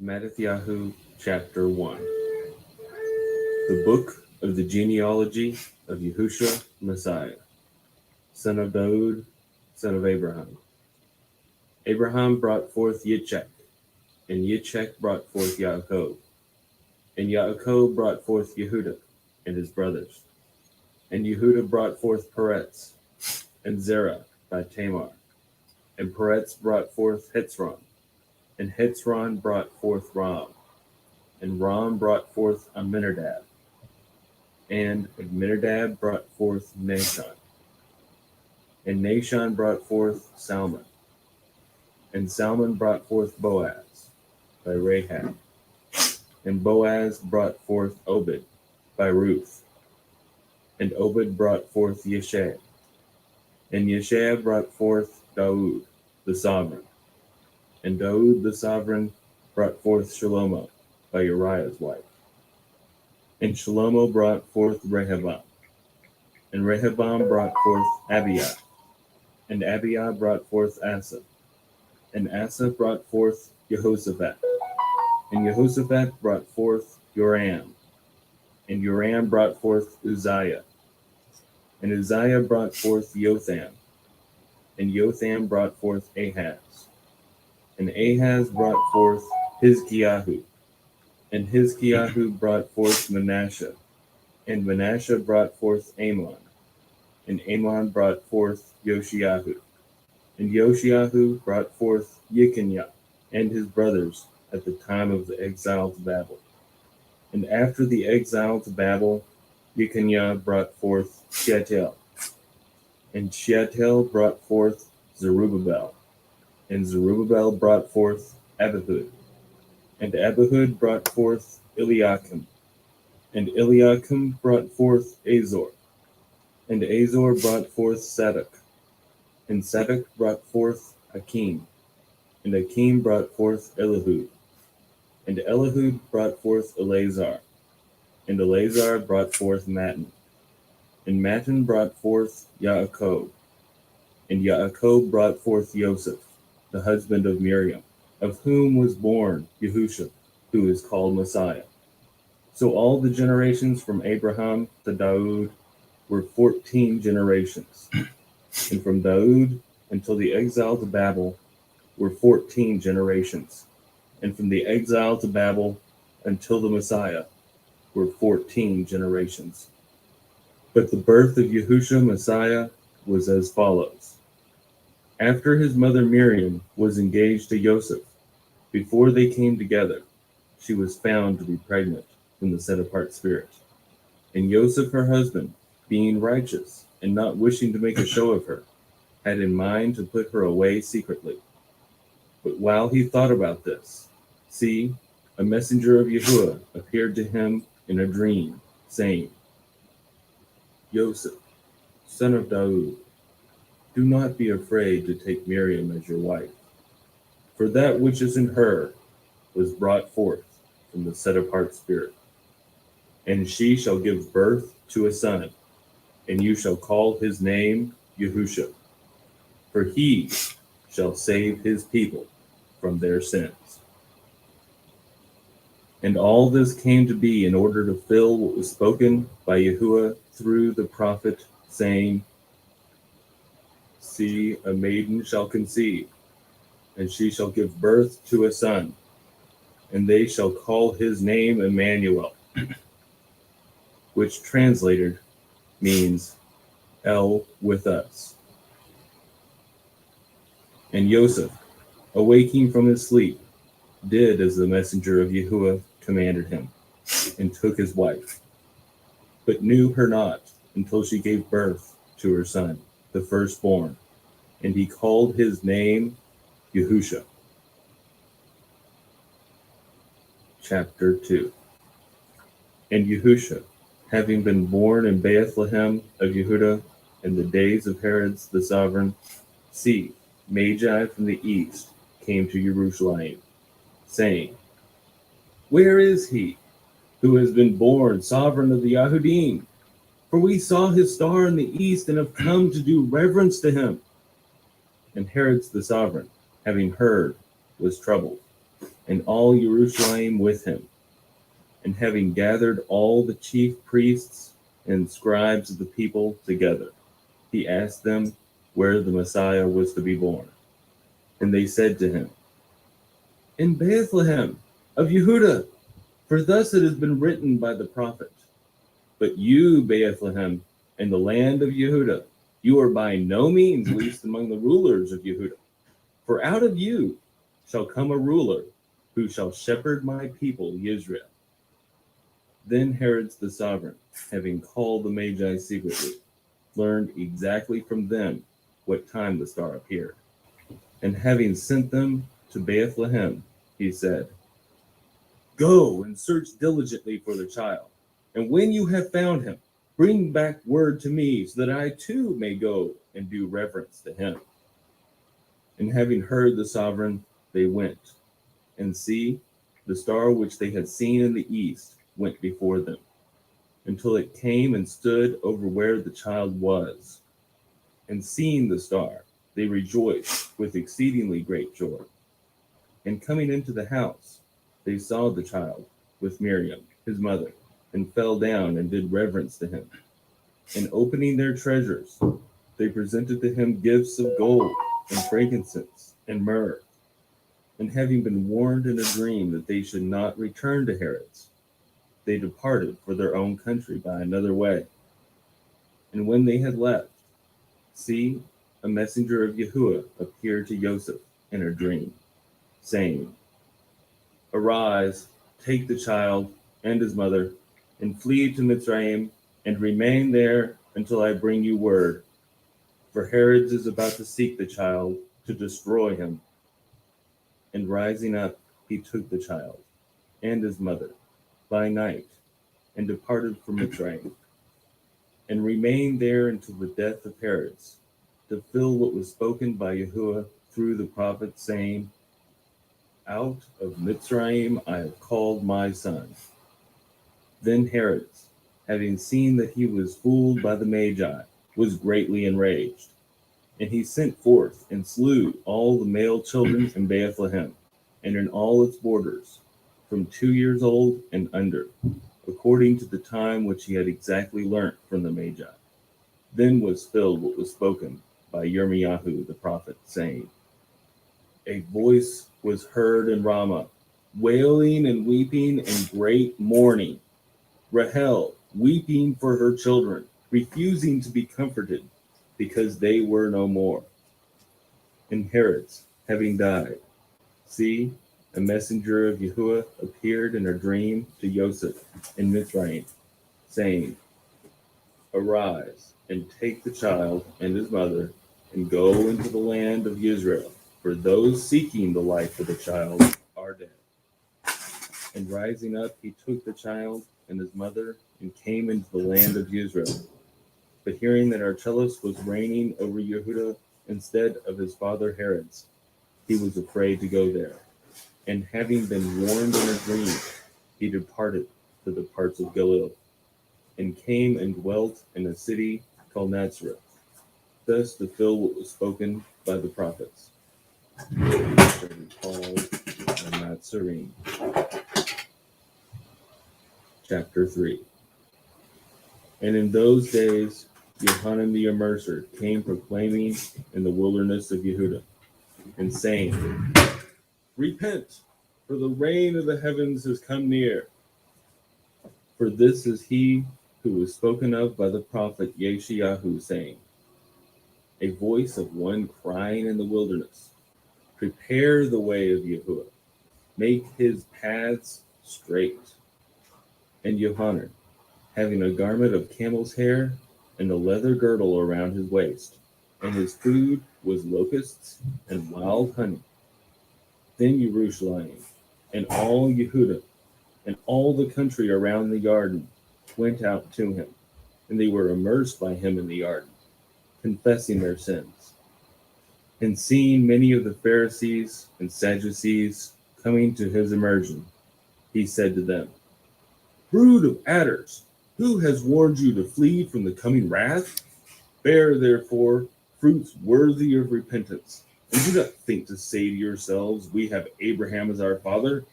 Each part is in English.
Matthew chapter 1. The book of the genealogy of Yahushua Messiah, son of Daud, son of Abraham. Abraham brought forth Yitzchak, and Yitzchak brought forth Yaakov. And Yaakov brought forth Yehudah and his brothers. And Yehudah brought forth Peretz, and Zerah by Tamar. And Peretz brought forth Hetzron, and Hetzron brought forth Ram. And Ram brought forth Amminadab. And Amminadab brought forth Nahshon. And Nahshon brought forth Salmon. And Salmon brought forth Boaz by Rahab. And Boaz brought forth Obed by Ruth. And Obed brought forth Yeshai. And Yeshai brought forth Daud the sovereign. And Daud the sovereign brought forth Shalomo by Uriah's wife. And Shalomo brought forth Rehoboam. And Rehoboam brought forth Abiah. And Abiah brought forth Asa. And Asa brought forth Jehoshaphat. And Jehoshaphat brought forth Joram. And Joram brought forth Uzziah. And Uzziah brought forth Jotham. And Jotham brought forth Ahaz. And Ahaz brought forth Hizkiyahu. And Hizkiyahu brought forth Manasseh. And Manasseh brought forth Amon. And Amon brought forth Yoshiyahu. And Yoshiyahu brought forth Yekaniah and his brothers at the time of the exile to Babel. And after the exile to Babel, Yekaniah brought forth Shealtiel. And Shealtiel brought forth Zerubbabel. And Zerubbabel brought forth Abihud. And Abihud brought forth Eliakim. And Eliakim brought forth Azor. And Azor brought forth Tazadaq. And Tazadaq brought forth Akim. And Akim brought forth Elihud. And Elihud brought forth Eleazar. And Eleazar brought forth Matan. And Matan brought forth Yaakov. And Yaakov brought forth Joseph, the husband of Miriam, of whom was born Yahushua, who is called Messiah. So all the generations from Abraham to Daud were 14 generations. And from Daud until the exile to Babel were 14 generations. And from the exile to Babel until the Messiah were 14 generations. But the birth of Yahushua Messiah was as follows. After his mother Miriam was engaged to Joseph, before they came together, she was found to be pregnant from the set-apart spirit. And Joseph, her husband, being righteous and not wishing to make a show of her, had in mind to put her away secretly. But while he thought about this, see, a messenger of Yahuwah appeared to him in a dream, saying, Joseph, son of Daud, do not be afraid to take Miriam as your wife, for that which is in her was brought forth from the set-apart spirit. And she shall give birth to a son, and you shall call his name Yahushua, for he shall save his people from their sins. And all this came to be in order to fill what was spoken by Yahuwah through the prophet, saying, See, a maiden shall conceive, and she shall give birth to a son, and they shall call his name Emmanuel, which translated means El with us. And Joseph, awaking from his sleep, did as the messenger of Yahuwah commanded him, and took his wife, but knew her not until she gave birth to her son, the firstborn, and he called his name Yahushua. Chapter 2. And Yahushua, having been born in Bethlehem of Yehudah in the days of Herod the sovereign, see, Magi from the east came to Jerusalem, saying, Where is he who has been born sovereign of the Yahudim? For we saw his star in the east and have come to do reverence to him. And Herod the sovereign, having heard, was troubled, and all Jerusalem with him. And having gathered all the chief priests and scribes of the people together, he asked them where the Messiah was to be born. And they said to him, "In Bethlehem of Yehuda, for thus it has been written by the prophet. But you, Bethlehem, in the land of Yehuda, you are by no means least among the rulers of Yehuda. For out of you shall come a ruler who shall shepherd my people Israel." Then Herod the sovereign, having called the Magi secretly, learned exactly from them what time the star appeared. And having sent them to Bethlehem, he said, "Go and search diligently for the child, and when you have found him, bring back word to me, so that I too may go and do reverence to him." And having heard the sovereign, they went, and see, the star which they had seen in the east went before them, until it came and stood over where the child was. And seeing the star, they rejoiced with exceedingly great joy. And coming into the house, they saw the child with Miriam, his mother, and fell down and did reverence to him. And opening their treasures, they presented to him gifts of gold and frankincense and myrrh. And having been warned in a dream that they should not return to Herod's, they departed for their own country by another way. And when they had left, see, a messenger of Yahuwah appeared to Joseph in a dream, saying, "Arise, take the child and his mother, and flee to Mitzrayim, and remain there until I bring you word. For Herod is about to seek the child to destroy him." And rising up, he took the child and his mother by night, and departed from Mitzrayim, and remained there until the death of Herod, to fill what was spoken by Yahuwah through the prophet, saying, "Out of Mitzrayim I have called my son." Then Herod, having seen that he was fooled by the Magi, was greatly enraged. And he sent forth and slew all the male children in Bethlehem, and in all its borders, from 2 years old and under, according to the time which he had exactly learnt from the Magi. Then was filled what was spoken by Yirmiyahu the prophet, saying, "A voice was heard in Ramah, wailing and weeping and great mourning, Rahel weeping for her children, refusing to be comforted, because they were no more." And Herod, having died, see, a messenger of Yahuwah appeared in a dream to Joseph in Mitzrayim, saying, "Arise, and take the child and his mother, and go into the land of Israel, for those seeking the life of the child are dead." And rising up, he took the child and his mother, and came into the land of Israel. But hearing that Archelaus was reigning over Yehuda instead of his father Herod's, he was afraid to go there. And having been warned in a dream, he departed to the parts of Galilee, and came and dwelt in a city called Nazareth, thus to fill what was spoken by the prophets. Called Nazarene. Chapter 3. And in those days, Yohanan the Immerser came proclaiming in the wilderness of Yehuda, and saying, "Repent, for the reign of the heavens has come near. For this is he who was spoken of by the prophet Yeshayahu, saying, a voice of one crying in the wilderness, prepare the way of Yahuwah, make his paths straight." And Yohanan, having a garment of camel's hair and a leather girdle around his waist, and his food was locusts and wild honey. Then Jerusalem and all Yehuda and all the country around the Jordan went out to him, and they were immersed by him in the Jordan, confessing their sins. And seeing many of the Pharisees and Sadducees coming to his immersion, he said to them, "Brood of adders, who has warned you to flee from the coming wrath? Bear, therefore, fruits worthy of repentance. And do not think to say to yourselves, we have Abraham as our father.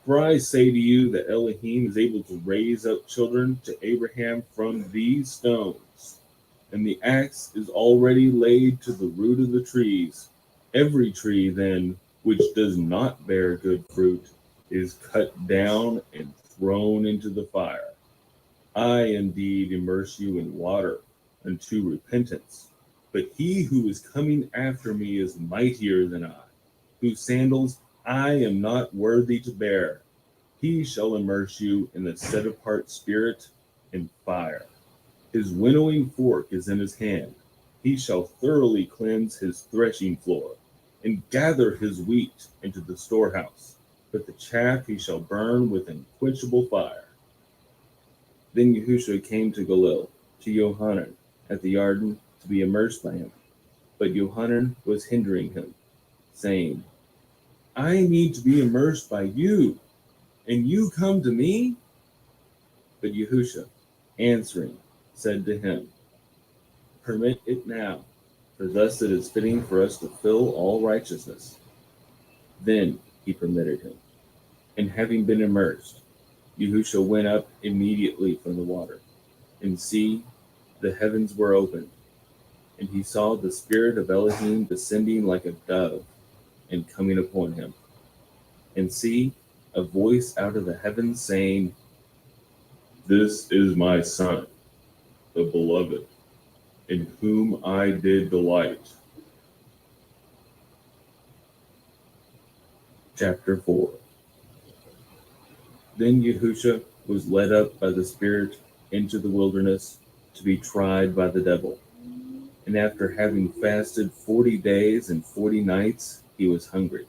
For I say to you that Elohim is able to raise up children to Abraham from these stones. And the axe is already laid to the root of the trees. Every tree, then, which does not bear good fruit, is cut down and thrown into the fire. I indeed immerse you in water unto repentance. But he who is coming after me is mightier than I, whose sandals I am not worthy to bear. He shall immerse you in the set apart spirit and fire. His winnowing fork is in his hand. He shall thoroughly cleanse his threshing floor and gather his wheat into the storehouse. But the chaff he shall burn with unquenchable fire. Then Yahushua came to Galil, to Yohanan, at the Yarden, to be immersed by him. But Yohanan was hindering him, saying, I need to be immersed by you, and you come to me? But Yahushua, answering, said to him, Permit it now, for thus it is fitting for us to fill all righteousness. Then he permitted him. And having been immersed, Yahushua went up immediately from the water, and see, the heavens were opened, and he saw the Spirit of Elohim descending like a dove and coming upon him. And see, a voice out of the heavens saying, This is my Son, the Beloved, in whom I did delight. Chapter 4. Then Yahushua was led up by the Spirit into the wilderness to be tried by the devil. And after having fasted 40 days and 40 nights, he was hungry.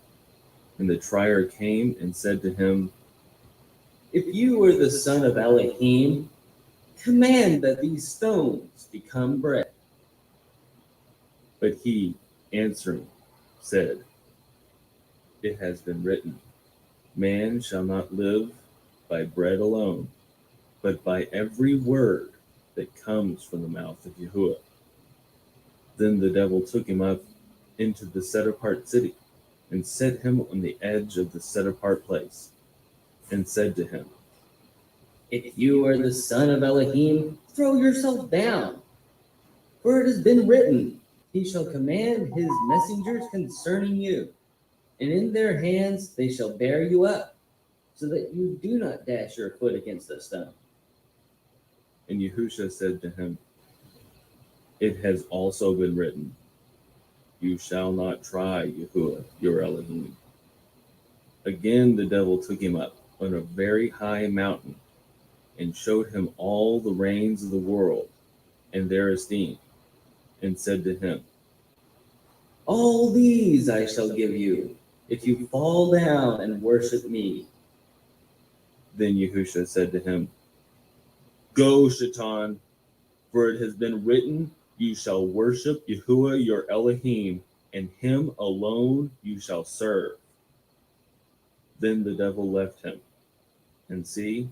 And the trier came and said to him, If you are the Son of Elohim, command that these stones become bread. But he, answering, said, It has been written, Man shall not live by bread alone, but by every word that comes from the mouth of Yahuwah. Then the devil took him up into the set-apart city, and set him on the edge of the set-apart place, and said to him, If you are the Son of Elohim, throw yourself down. For it has been written, He shall command His messengers concerning you, and in their hands they shall bear you up, so that you do not dash your foot against a stone. And Yahushua said to him, It has also been written, You shall not try Yahuwah your Elohim. Again the devil took him up on a very high mountain, and showed him all the reigns of the world and their esteem, and said to him, All these I shall give you, if you fall down and worship me. Then Yahushua said to him, Go, Shaitan, for it has been written, You shall worship Yahuwah your Elohim, and him alone you shall serve. Then the devil left him, and see,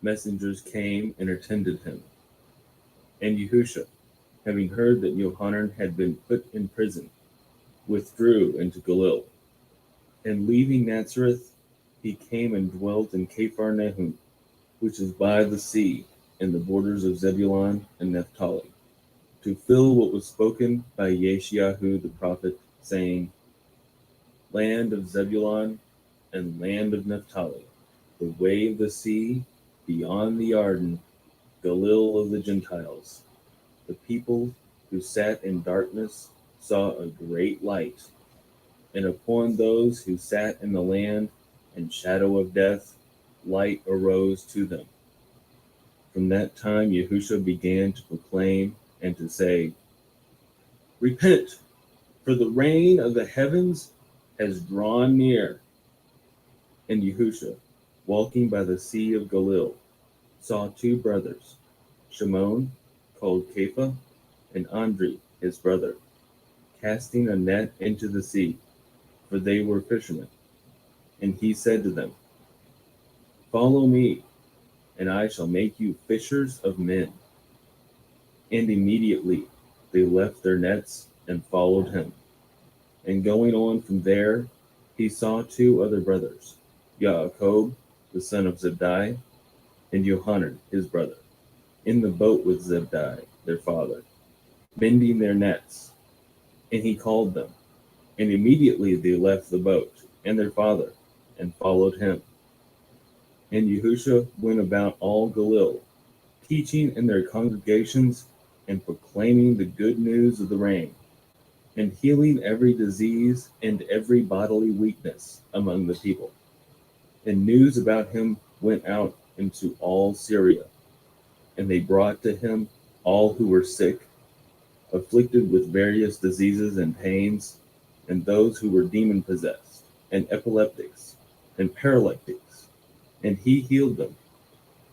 messengers came and attended him. And Yahushua, having heard that Yohanan had been put in prison, withdrew into Galil. And leaving Nazareth, he came and dwelt in Capharnaum, which is by the sea, in the borders of Zebulun and Naphtali, to fill what was spoken by Yeshayahu the prophet, saying, Land of Zebulun and land of Naphtali, the way of the sea, beyond the Yarden, Galil of the Gentiles. The people who sat in darkness saw a great light, and upon those who sat in the land and shadow of death, light arose to them. From that time Yahushua began to proclaim and to say, Repent, for the reign of the heavens has drawn near. And Yahushua, walking by the sea of Galil, saw two brothers, Shimon, called Kepha, and Andri, his brother, casting a net into the sea, for they were fishermen. And he said to them, Follow me, and I shall make you fishers of men. And immediately they left their nets and followed him. And going on from there, he saw two other brothers, Yaakov, the son of Zebedee, and Johanan, his brother, in the boat with Zebedee, their father, mending their nets. And he called them. And immediately they left the boat and their father and followed him. And Yahushua went about all Galilee, teaching in their congregations and proclaiming the good news of the reign, and healing every disease and every bodily weakness among the people. And news about him went out into all Syria, and they brought to him all who were sick, afflicted with various diseases and pains, and those who were demon-possessed, and epileptics, and paralytics, and he healed them.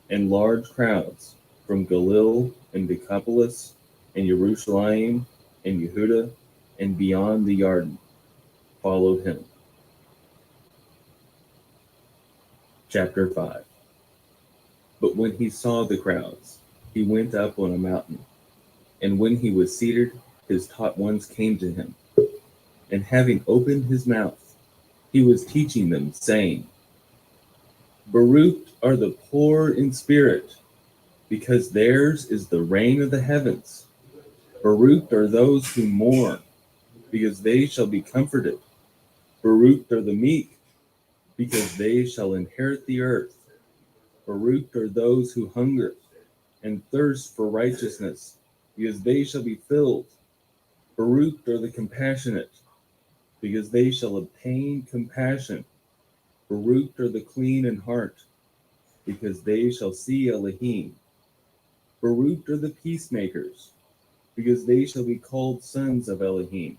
And large crowds from Galilee and Decapolis, and Jerusalem, and Yehuda, and beyond the Jordan, followed him. Chapter 5. But when he saw the crowds, he went up on a mountain, and when he was seated, his taught ones came to him. And having opened his mouth, he was teaching them, saying, Baruch are the poor in spirit, because theirs is the reign of the heavens. Baruch are those who mourn, because they shall be comforted. Baruch are the meek, because they shall inherit the earth. Baruch are those who hunger and thirst for righteousness, because they shall be filled. Baruch are the compassionate, because they shall obtain compassion. Baruch are the clean in heart, because they shall see Elohim. Baruch are the peacemakers, because they shall be called sons of Elohim.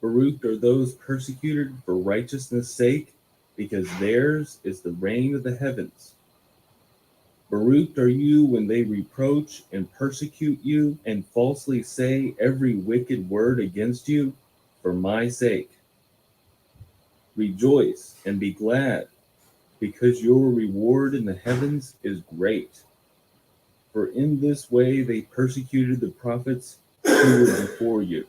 Baruch are those persecuted for righteousness' sake, because theirs is the reign of the heavens. Baruch are you when they reproach and persecute you, and falsely say every wicked word against you, for my sake. Rejoice and be glad, because your reward in the heavens is great. For in this way they persecuted the prophets who were before you.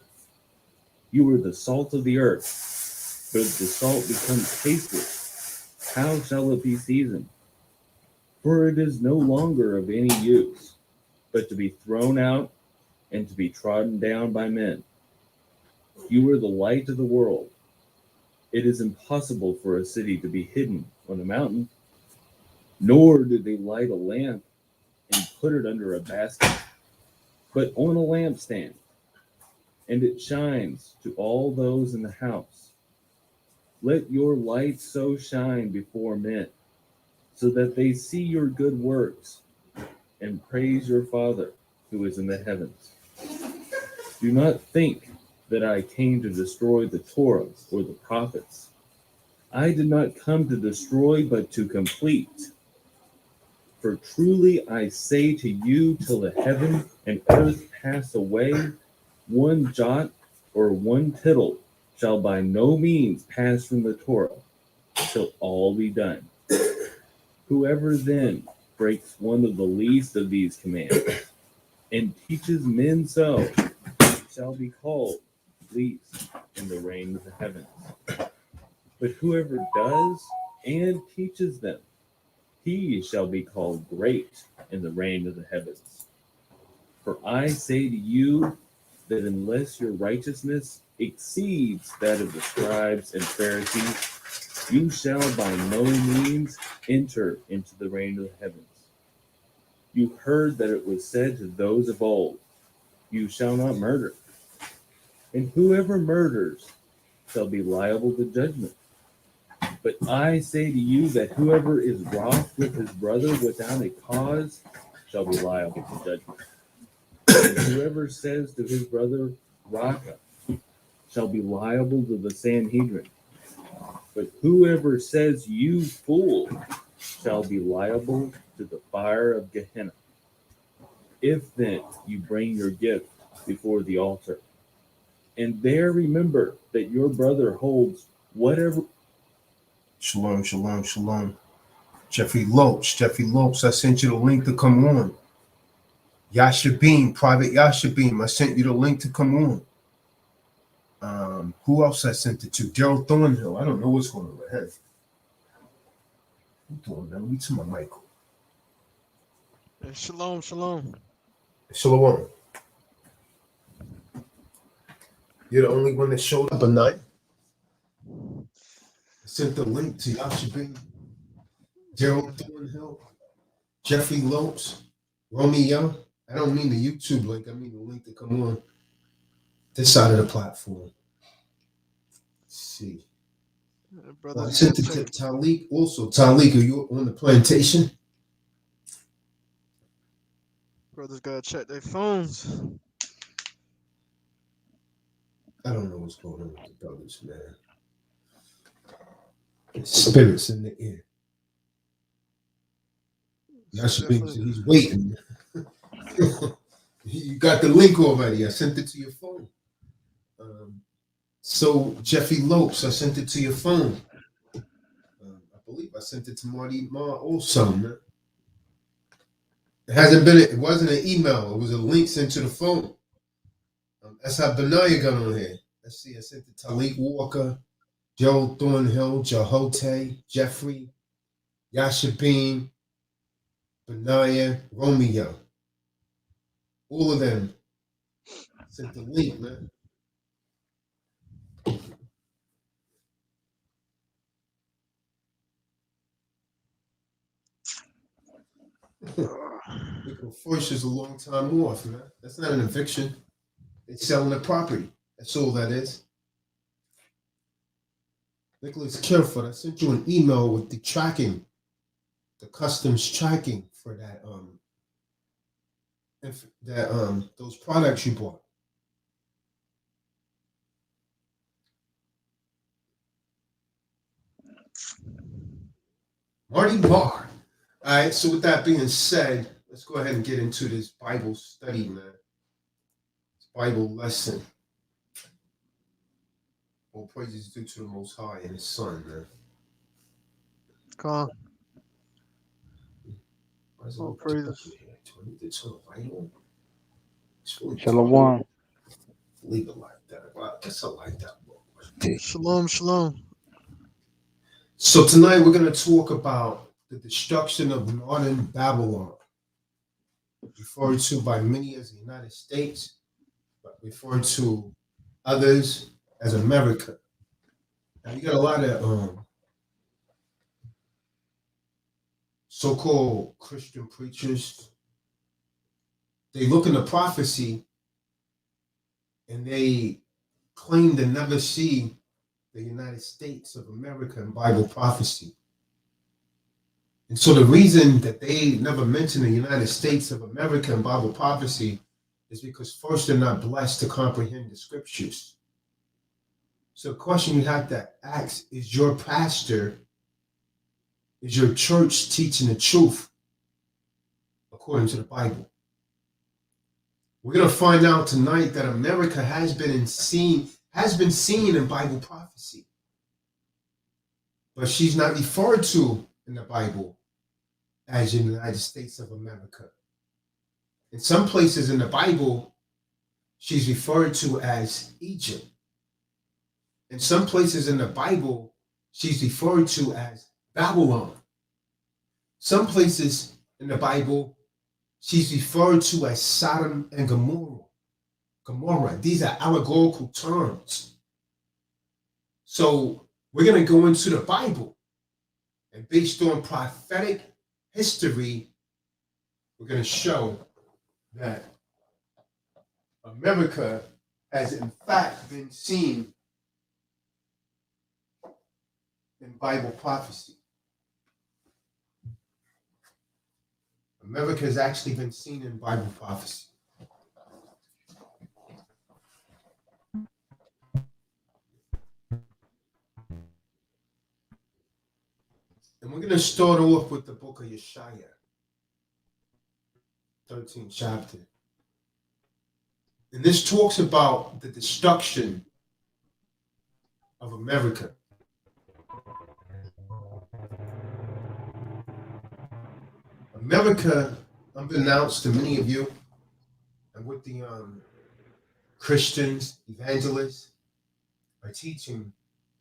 You were the salt of the earth, but if the salt becomes tasteless, how shall it be seasoned? For it is no longer of any use, but to be thrown out and to be trodden down by men. You are the light of the world. It is impossible for a city to be hidden on a mountain, nor do they light a lamp and put it under a basket, but on a lampstand, and it shines to all those in the house. Let your light so shine before men, so that they see your good works and praise your Father who is in the heavens. Do not think that I came to destroy the Torah or the prophets. I did not come to destroy, but to complete. For truly I say to you, till the heaven and earth pass away, one jot or one tittle shall by no means pass from the Torah, till all be done. Whoever then breaks one of the least of these commandments and teaches men so shall be called least in the reign of the heavens. But whoever does and teaches them, he shall be called great in the reign of the heavens. For I say to you that unless your righteousness exceeds that of the scribes and Pharisees, you shall by no means enter into the reign of the heavens. You heard that it was said to those of old, you shall not murder. And whoever murders shall be liable to judgment. But I say to you that whoever is wroth with his brother without a cause shall be liable to judgment. And whoever says to his brother, Raka, shall be liable to the Sanhedrin. But whoever says, you fool, shall be liable to the fire of Gehenna. If then you bring your gift before the altar, and there remember that your brother holds whatever. Shalom, shalom, shalom. Jeffrey Lopes, I sent you the link to come on. Yasha Beam, Private Yasha Beam, I sent you the link to come on. Who else I sent it to? Gerald Thornhill. I don't know what's going on with him. What's going on? Let me to my Michael. Shalom, shalom. Shalom. You're the only one that showed up at night. I sent the link to Yashabin, Gerald Thornhill, Jeffrey Lopes, Romy Young. I don't mean the YouTube link. I mean the link to come on this side of the platform. Let's see. Brothers, I sent it to Talik also. Talik, are you on the plantation? brothers gotta check their phones. I don't know what's going on with the brothers, man. Spirits in the air. Yashabin said he's waiting. You got the link already. I sent it to your phone. So Jeffrey Lopes, I sent it to your phone. I believe I sent it to Marty Ma also, man. It wasn't an email. It was a link sent to the phone. That's how Benaya got on here. Let's see. I sent it to Talik Walker, Joe Thornhill, Jehote, Jeffrey, Yashabin, Benaya, Romeo. All of them. Sent the link, man. First is a long time off, man. That's not an eviction. They're selling the property. That's all that is. Nicholas Careford, I sent you an email with the tracking, the customs tracking for that those products you bought. Marty Marr. All right, so with that being said, let's go ahead and get into this Bible study, man. This Bible lesson. All praises due to the Most High and His Son, man. Kahan. All praises. Shalom. Leave it like that. Well, I guess I like that book. Shalom, shalom. So tonight we're going to talk about the destruction of modern Babylon, referred to by many as the United States, but referred to others as America. Now you got a lot of so-called Christian preachers. They look into prophecy and they claim to never see the United States of America in Bible prophecy. And so the reason that they never mention the United States of America in Bible prophecy is because first, they're not blessed to comprehend the scriptures. So the question you have to ask is your pastor, is your church teaching the truth according to the Bible? We're going to find out tonight that America has been seen in Bible prophecy, but she's not referred to in the Bible as the United States of America. In some places in the Bible, she's referred to as Egypt. In some places in the Bible, she's referred to as Babylon. Some places in the Bible, she's referred to as Sodom and Gomorrah. These are allegorical terms. So we're going to go into the Bible, and based on prophetic history, we're going to show that America has in fact been seen in Bible prophecy. America has actually been seen in Bible prophecy. And we're going to start off with the book of Yeshaya, 13th chapter. And this talks about the destruction of America. America, unbeknownst to many of you, and with the Christians, evangelists, by teaching,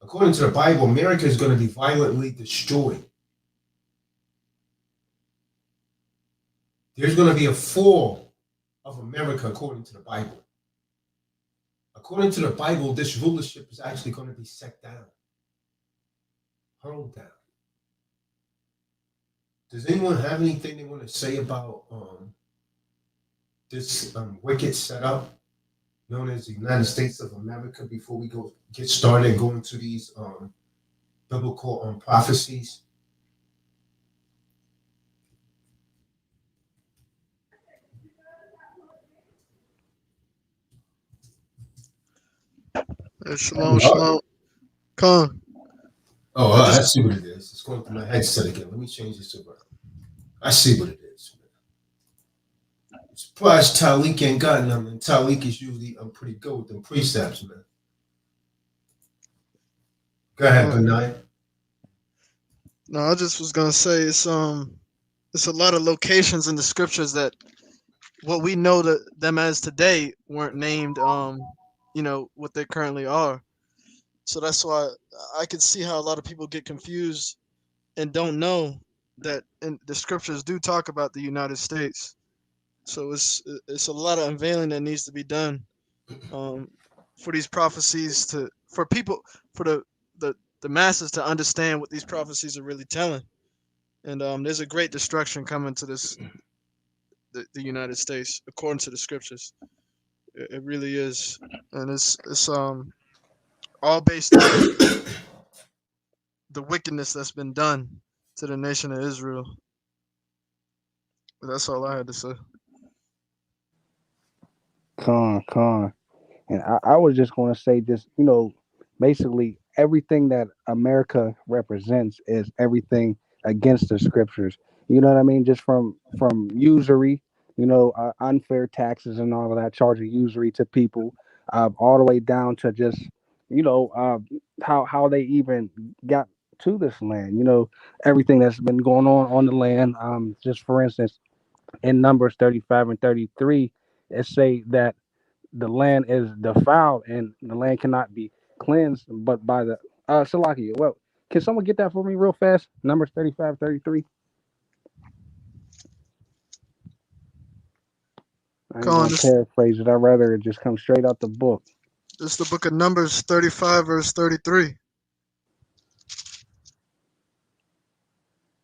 according to the Bible, America is going to be violently destroyed. There's going to be a fall of America according to the Bible. According to the Bible, this rulership is actually going to be set down, hurled down. Does anyone have anything they want to say about this wicked setup known as the United States of America before we get started and go into these biblical prophecies? Shalom, shalom. Kahan. Oh, I see what it is. It's going through my headset again. Let me change this around. I see what it is. Surprised Talik ain't got none. And Talik is usually pretty good with them precepts, man. Go ahead, Benai. No, I just was gonna say it's a lot of locations in the scriptures that what we know that them as today weren't named what they currently are. So that's why I can see how a lot of people get confused and don't know that the scriptures do talk about the United States. So it's a lot of unveiling that needs to be done for these prophecies for the masses to understand what these prophecies are really telling. And there's a great destruction coming to the United States according to the scriptures. It really is, and it's all based on the wickedness that's been done to the nation of Israel. But that's all I had to say. Con. And I was just going to say, just, basically everything that America represents is everything against the scriptures. You know what I mean? Just from usury, unfair taxes and all of that, charging usury to people, all the way down to just, how they even got to this land. Everything that's been going on the land. Just for instance, in Numbers 35 and 33, it say that the land is defiled and the land cannot be cleansed but by the Salakia. Well, can someone get that for me real fast? Numbers 35, 33. I ain't Kahan, gonna paraphrase it. I'd rather it just come straight out the book. this is the book of Numbers 35, verse 33.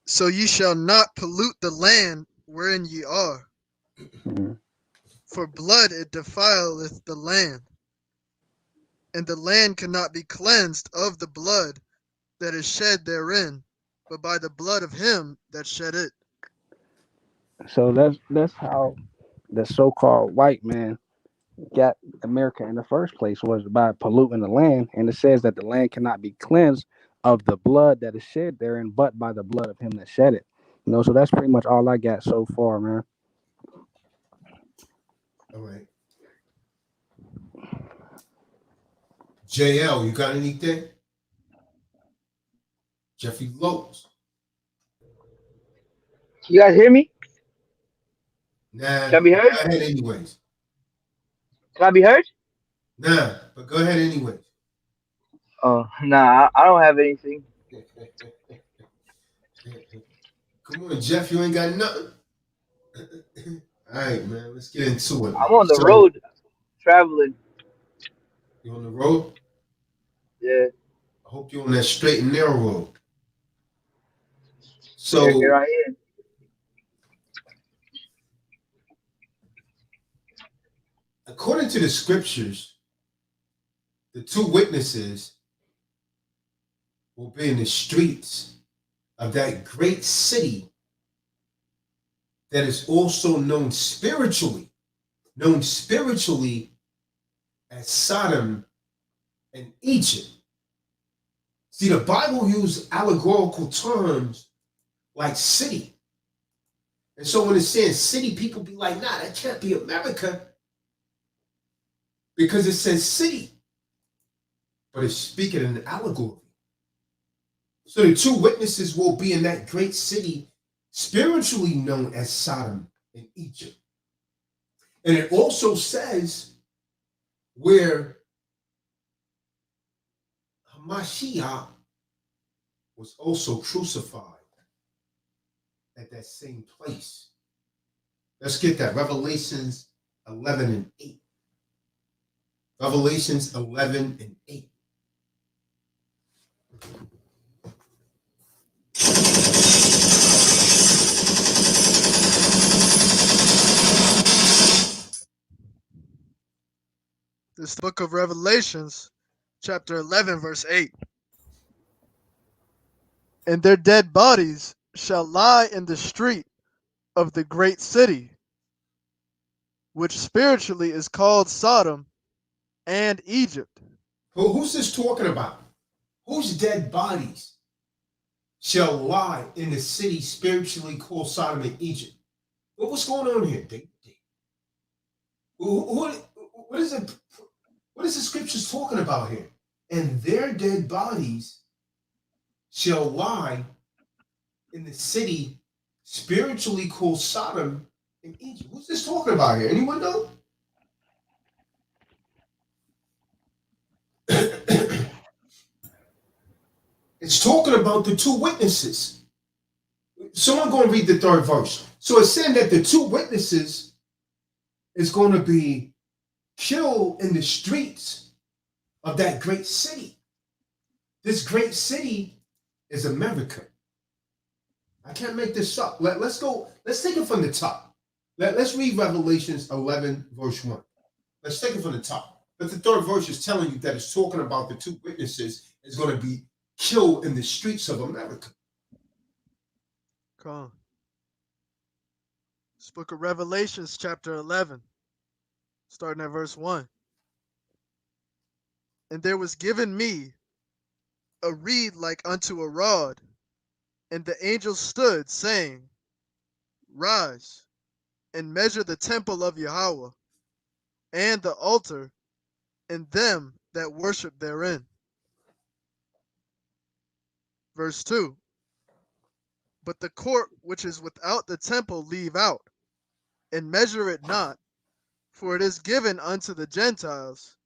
So ye shall not pollute the land wherein ye are, Mhm. for blood it defileth the land, and the land cannot be cleansed of the blood that is shed therein, but by the blood of him that shed it. So that's how the so-called white man got America in the first place, was by polluting the land. And it says that the land cannot be cleansed of the blood that is shed therein, but by the blood of him that shed it. So that's pretty much all I got so far, man. All right. JL, you got anything? Jeffrey Lopes. You guys hear me? Nah, Can I be go heard? ahead anyways. Can I be heard? Nah, but go ahead anyways. Oh, nah, I don't have anything. Come on, Jeff, you ain't got nothing. All right, man, let's get into it. I'm on the So, road traveling. you on the road? Yeah, I hope you're on that straight and narrow road. here So, I am. according to the scriptures, the two witnesses will be in the streets of that great city that is also known spiritually as Sodom and Egypt. See, the Bible uses allegorical terms like city. And so when it's saying city, people be like, nah, that can't be America because it says city, but it's speaking in an allegory. So the two witnesses will be in that great city spiritually known as Sodom and Egypt. And it also says where Mashiach was also crucified at that same place. Let's get that. Revelations 11 and 8. Revelations 11 and 8. This book of Revelations, chapter 11, verse 8. And their dead bodies shall lie in the street of the great city, which spiritually is called Sodom and Egypt. Who's this talking about? Whose dead bodies shall lie in the city spiritually called Sodom and Egypt? What's going on here? What is it? What is the scriptures talking about here? And their dead bodies shall lie in the city spiritually called Sodom and Egypt. What's this talking about here? Anyone know? It's talking about the two witnesses. Someone going to read the third verse. So it's saying that the two witnesses is going to be killed in the streets of that great city. This great city is America. I can't make this up. Let's go. Let's take it from the top. Let's read Revelations 11, verse 1. Let's take it from the top. But the third verse is telling you that it's talking about the two witnesses is going to be killed in the streets of America. Come on. This book of Revelations, chapter 11, starting at verse 1. And there was given me a reed like unto a rod, and the angel stood, saying, Rise, and measure the temple of Yahweh, and the altar, and them that worship therein. Verse 2. But the court which is without the temple leave out, and measure it not, for it is given unto the Gentiles,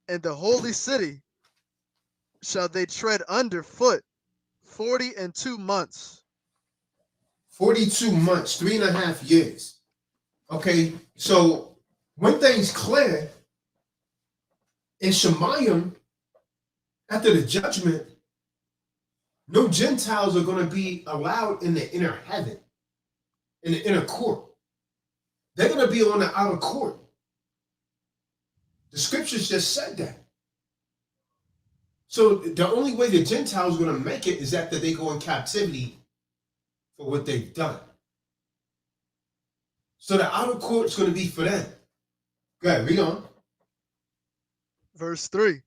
and the holy city shall they tread under foot 42 months. 42 months, 3.5 years. Okay, so one thing's clear, in Shemayim, after the judgment, no Gentiles are going to be allowed in the inner heaven, in the inner court. They're going to be on the outer court. The scriptures just said that. So the only way the Gentiles are going to make it is after they go in captivity for what they've done. So the outer court is going to be for them. Go ahead, read on. Verse 3.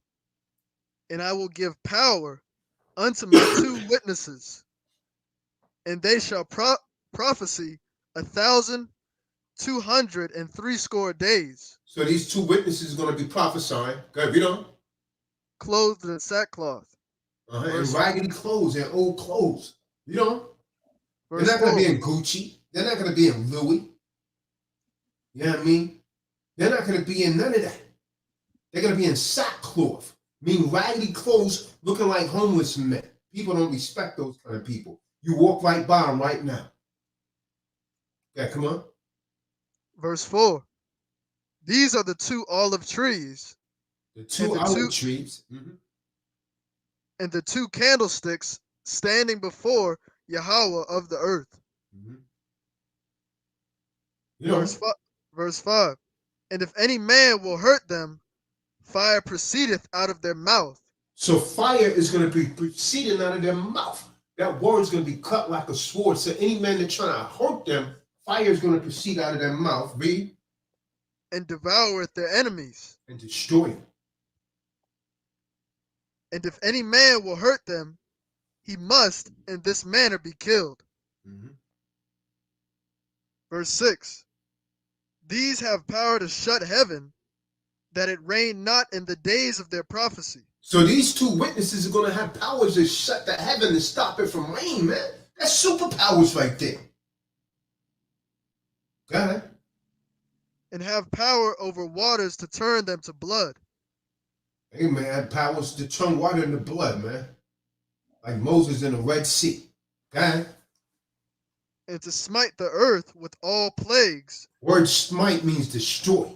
And I will give power unto my two witnesses, and they shall prophesy 1,260 days. So these two witnesses are going to be prophesying. Go ahead, read on. Clothed in sackcloth. And raggedy clothes and old clothes. You know? They're Verse not going to 4. be in Gucci. They're not going to be in Louis. You know what I mean? They're not going to be in none of that. They're going to be in sackcloth, meaning raggedy clothes looking like homeless men. People don't respect those kind of people. You walk right by them right now. Yeah, come on. Verse 4. These are the two olive trees. The two olive trees. And the two candlesticks standing before Yahweh of the earth. You know, Verse 5. And if any man will hurt them, fire proceedeth out of their mouth. so fire is going to be proceeding out of their mouth. That word is going to be cut like a sword. So any man that's trying to hurt them, fire is going to proceed out of their mouth. Read. And devoureth their enemies. And destroy them. And if any man will hurt them, he must in this manner be killed. Verse 6. These have power to shut heaven, that it rain not in the days of their prophecy. So these two witnesses are going to have powers to shut the heaven and stop it from rain, man. That's superpowers right there. Go ahead. And have power over waters to turn them to blood. Hey man, powers to turn water into blood, man. Like Moses in the Red Sea. Okay? And to smite the earth with all plagues, Word smite means destroy.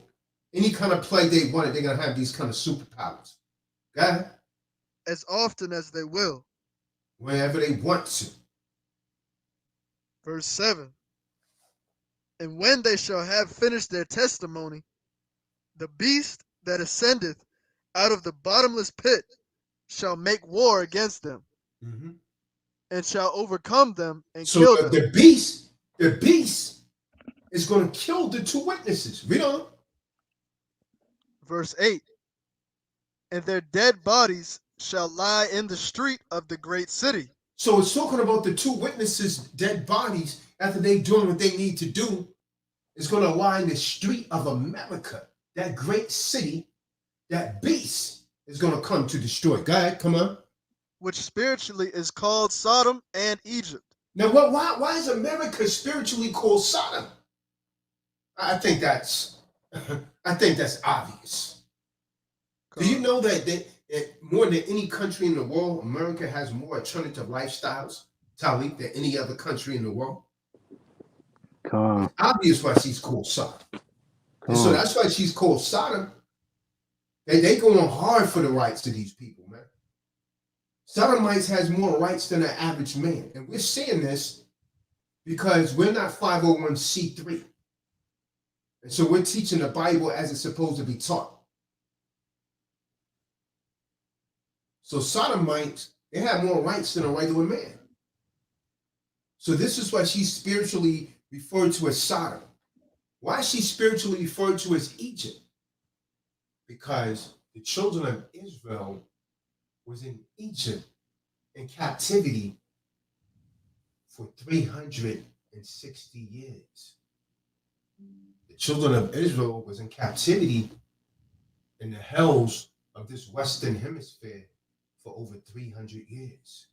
Any kind of plague they wanted, they're gonna have these kind of superpowers. Okay? as often as they will. Whenever they want to. Verse 7. And when they shall have finished their testimony, the beast that ascendeth out of the bottomless pit shall make war against them, Mhm. and shall overcome them and So kill them. the beast is going to kill the two witnesses. Read on. Verse 8. And their dead bodies shall lie in the street of the great city. So it's talking about the two witnesses' dead bodies after they doing what they need to do. It's going to lie in the street of America, that great city. That beast is going to come to destroy. Go ahead, come on. Which spiritually is called Sodom and Egypt. Now, why is America spiritually called Sodom? I think that's obvious. Do you know that more than any country in the world, America has more alternative lifestyles, Talik, than any other country in the world? Con, It's obvious why she's called Sodom. And so con, that's why she's called Sodom. They going hard for the rights of these people, man. Sodomites has more rights than an average man. And we're seeing this because we're not 501c3. And so we're teaching the Bible as it's supposed to be taught. So Sodomites, they have more rights than a regular man. So this is why she's spiritually referred to as Sodom. Why is she spiritually referred to as Egypt? Because the children of Israel was in Egypt in captivity for 360 years. The children of Israel was in captivity in the hells of this Western Hemisphere for over 300 years.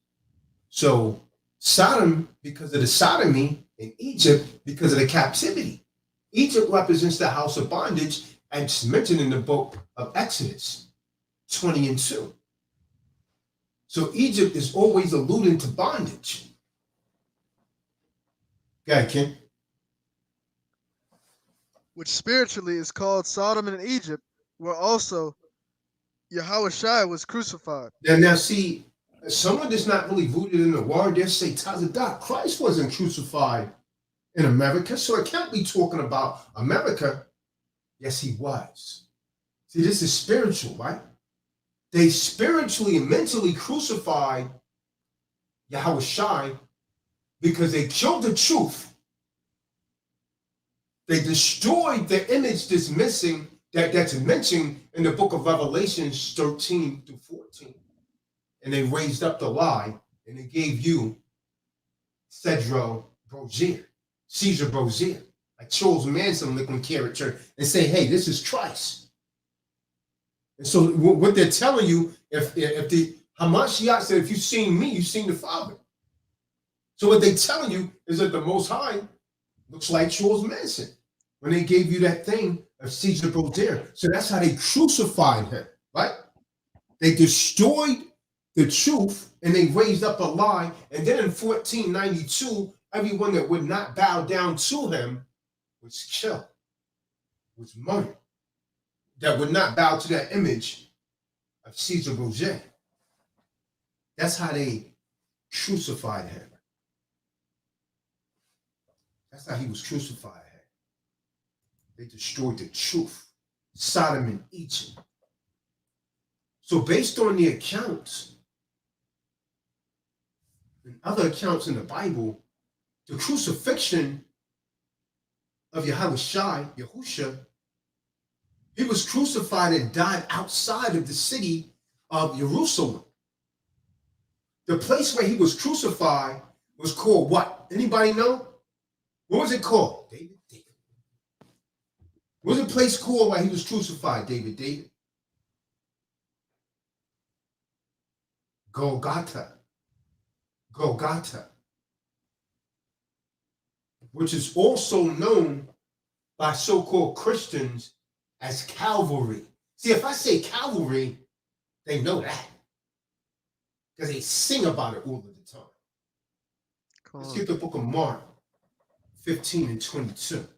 So Sodom, because of the sodomy, in Egypt, because of the captivity. Egypt represents the house of bondage, and it's mentioned in the book of Exodus 20 and 2. So Egypt is always alluding to bondage. Go ahead, Ken. Which spiritually is called Sodom and Egypt, where also Yahushua was crucified. Now see, someone that's not really rooted in the word, they'll say, Tazadaq, Christ wasn't crucified in America, so it can't be talking about America. Yes, he was. See, this is spiritual, right? They spiritually and mentally crucified Yahushua because they killed the truth. They destroyed the image that's missing, that's mentioned in the book of Revelations 13 through 14. And they raised up the lie, and they gave you Cedro Brozier, Caesar Brozier, like Charles Manson looking character, and say, hey, this is Christ. And so what they're telling you, if the Hamashiach said, if you've seen me, you've seen the Father. So what they're telling you is that the Most High looks like Charles Manson when they gave you that thing of Caesar Brozier. So that's how they crucified him, right? They destroyed the truth and they raised up a lie. And then in 1492, everyone that would not bow down to him was killed, was murdered, that would not bow to that image of Caesar Borgia. That's how they crucified him. That's how he was crucified. They destroyed the truth. Sodom and Egypt. So based on the accounts and other accounts in the Bible, the crucifixion of Yahusha, he was crucified and died outside of the city of Jerusalem. The place where he was crucified was called what? Anybody know? What was it called? David. What was the place called where he was crucified, David? Golgotha, which is also known by so-called Christians as Calvary. See, if I say Calvary, They know that because they sing about it all of the time. Let's get the book of Mark 15 and 22 to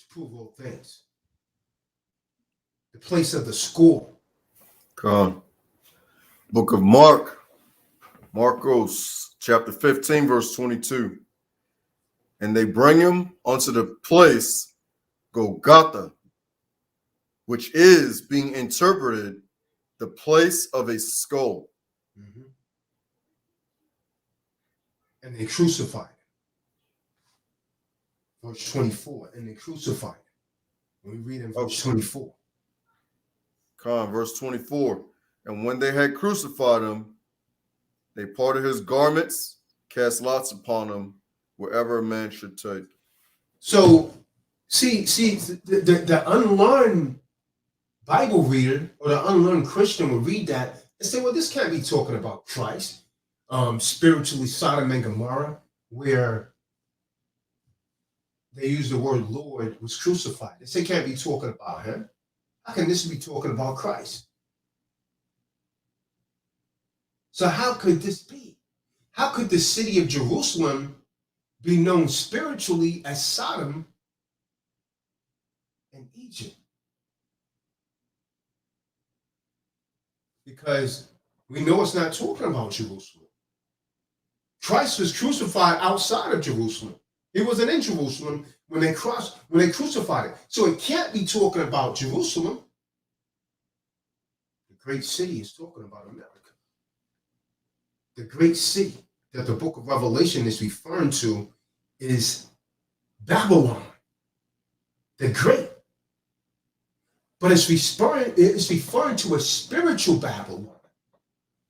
prove all things. The place of the school. Come. Book of Mark, Marcos, chapter 15, verse 22. And they bring him unto the place Golgotha, which is being interpreted the place of a skull. Mm-hmm. And they crucified him. Verse 24. And they crucified him. When we read in verse 24. Come, verse 24. And when they had crucified him, they parted his garments, cast lots upon him, wherever a man should take. So, see, the unlearned Bible reader or the unlearned Christian will read that and say, well, this can't be talking about Christ. Spiritually Sodom and Gomorrah, where they use the word Lord, was crucified. They say it can't be talking about him. How can this be talking about Christ? So how could this be? How could the city of Jerusalem be known spiritually as Sodom and Egypt? Because we know it's not talking about Jerusalem. Christ was crucified outside of Jerusalem. He wasn't in Jerusalem when they crucified him. So it can't be talking about Jerusalem. The great city is talking about America. The great city that the book of Revelation is referring to is Babylon, the great. But it's referring to a spiritual Babylon,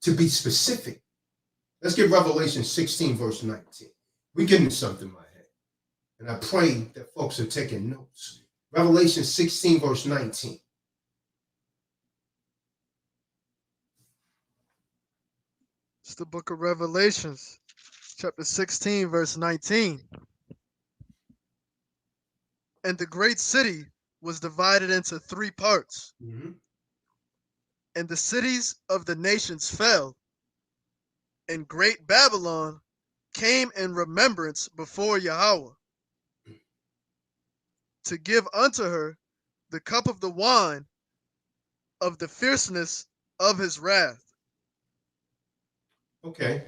to be specific. Let's get Revelation 16, verse 19. We're getting something in my head. And I pray that folks are taking notes. Revelation 16, verse 19. It's the book of Revelations, chapter 16, verse 19. And the great city was divided into 3 parts, Mm-hmm. and the cities of the nations fell, and great Babylon came in remembrance before Yahweh, to give unto her the cup of the wine of the fierceness of his wrath. Okay.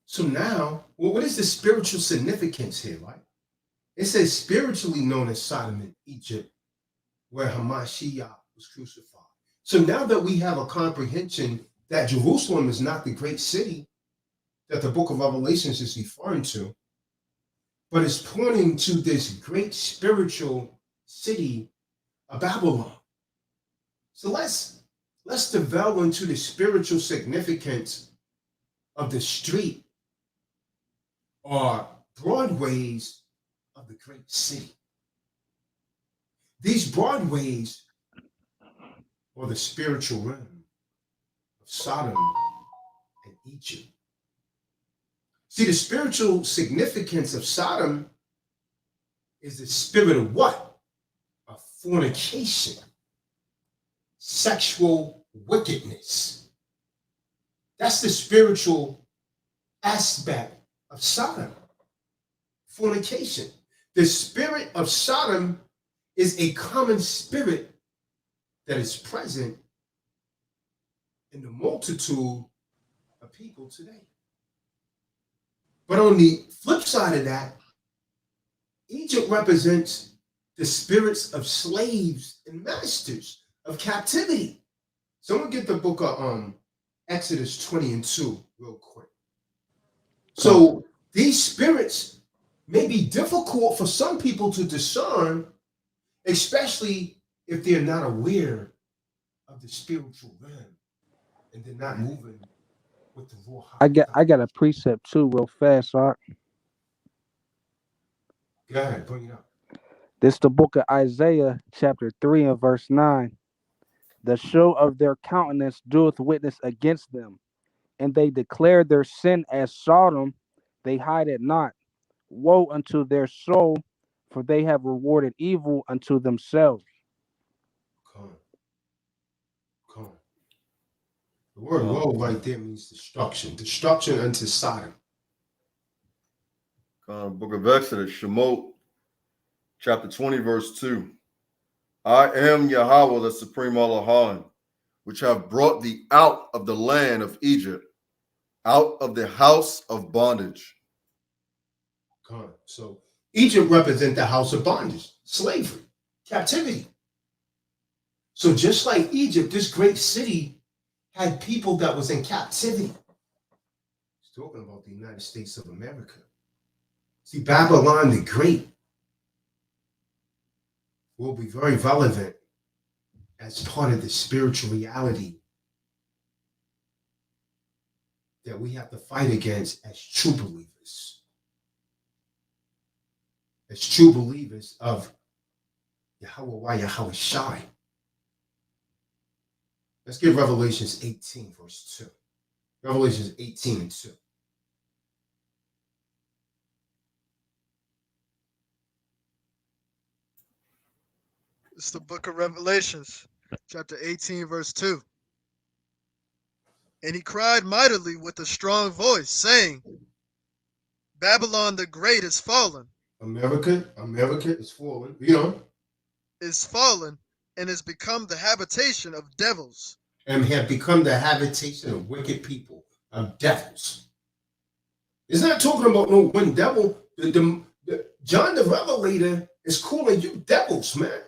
So now, well, what is the spiritual significance here, right? It says spiritually known as Sodom and Egypt, where Hamashiach was crucified. So now that we have a comprehension that Jerusalem is not the great city that the book of Revelations is referring to, but it's pointing to this great spiritual city of Babylon. So let's delve into the spiritual significance of the street or broadways of the great city. These broadways are the spiritual realm of Sodom and Egypt. See, the spiritual significance of Sodom is the spirit of what? Of fornication, sexual wickedness. That's the spiritual aspect of Sodom, fornication. The spirit of Sodom is a common spirit that is present in the multitude of people today. But on the flip side of that, Egypt represents the spirits of slaves and masters of captivity. Someone get the book of Exodus 20 and 2 real quick. So these spirits may be difficult for some people to discern, especially if they're not aware of the spiritual realm and they're not moving with the raw. I got a precept too, real fast, Art. Go ahead, bring it up. This the book of Isaiah, chapter 3 and verse 9. The show of their countenance doeth witness against them, and they declare their sin as Sodom, they hide it not. Woe unto their soul, for they have rewarded evil unto themselves. Come on. The word woe right there means destruction. Destruction unto Sodom. Book of Exodus, Shemot, chapter 20, verse 2. I am Yahweh, the supreme Elohim, which have brought thee out of the land of Egypt, out of the house of bondage. So Egypt represents the house of bondage, slavery, captivity. So just like Egypt, this great city had people that was in captivity. He's talking about the United States of America. See, Babylon the Great will be very relevant as part of the spiritual reality that we have to fight against as true believers. As true believers of Yahweh Yahweh Shai. Let's get Revelations 18, verse 2. Revelations 18 and 2. It's the book of Revelations, chapter 18, verse 2. And he cried mightily with a strong voice, saying, Babylon the Great is fallen. America is fallen. You know. Is fallen and has become the habitation of devils. And have become the habitation of wicked people, of devils. It's not talking about no one devil. John the Revelator is calling you devils, man.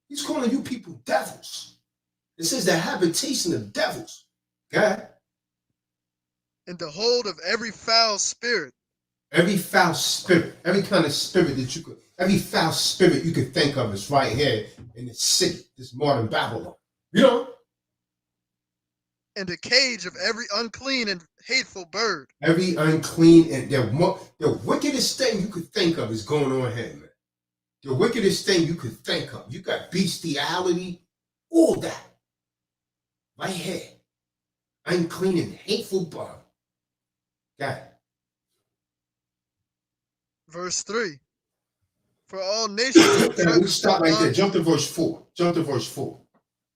He's calling you people devils. It says the habitation of devils. Okay? And the hold of every foul spirit. Every foul spirit, every kind of spirit that you could, every foul spirit you could think of is right here in the city, this modern Babylon. You know? And the cage of every unclean and hateful bird. Every unclean and the wickedest thing you could think of is going on here, man. The wickedest thing you could think of. You got bestiality, all that. Right here. Unclean and hateful bird. Got it. Verse 3. For all nations. We stop right there. Jump to verse 4. Jump to verse 4.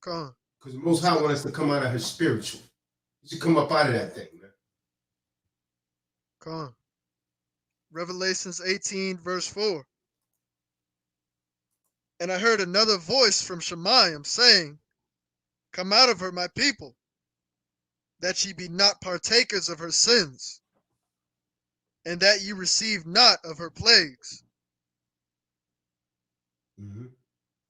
Come on. Because the Most High wants us to come out of his spiritual. You should come up out of that thing, man. Come on. Revelations 18, verse 4. And I heard another voice from Shemayim saying, Come out of her, my people, that ye be not partakers of her sins, and that ye receive not of her plagues. Mm-hmm.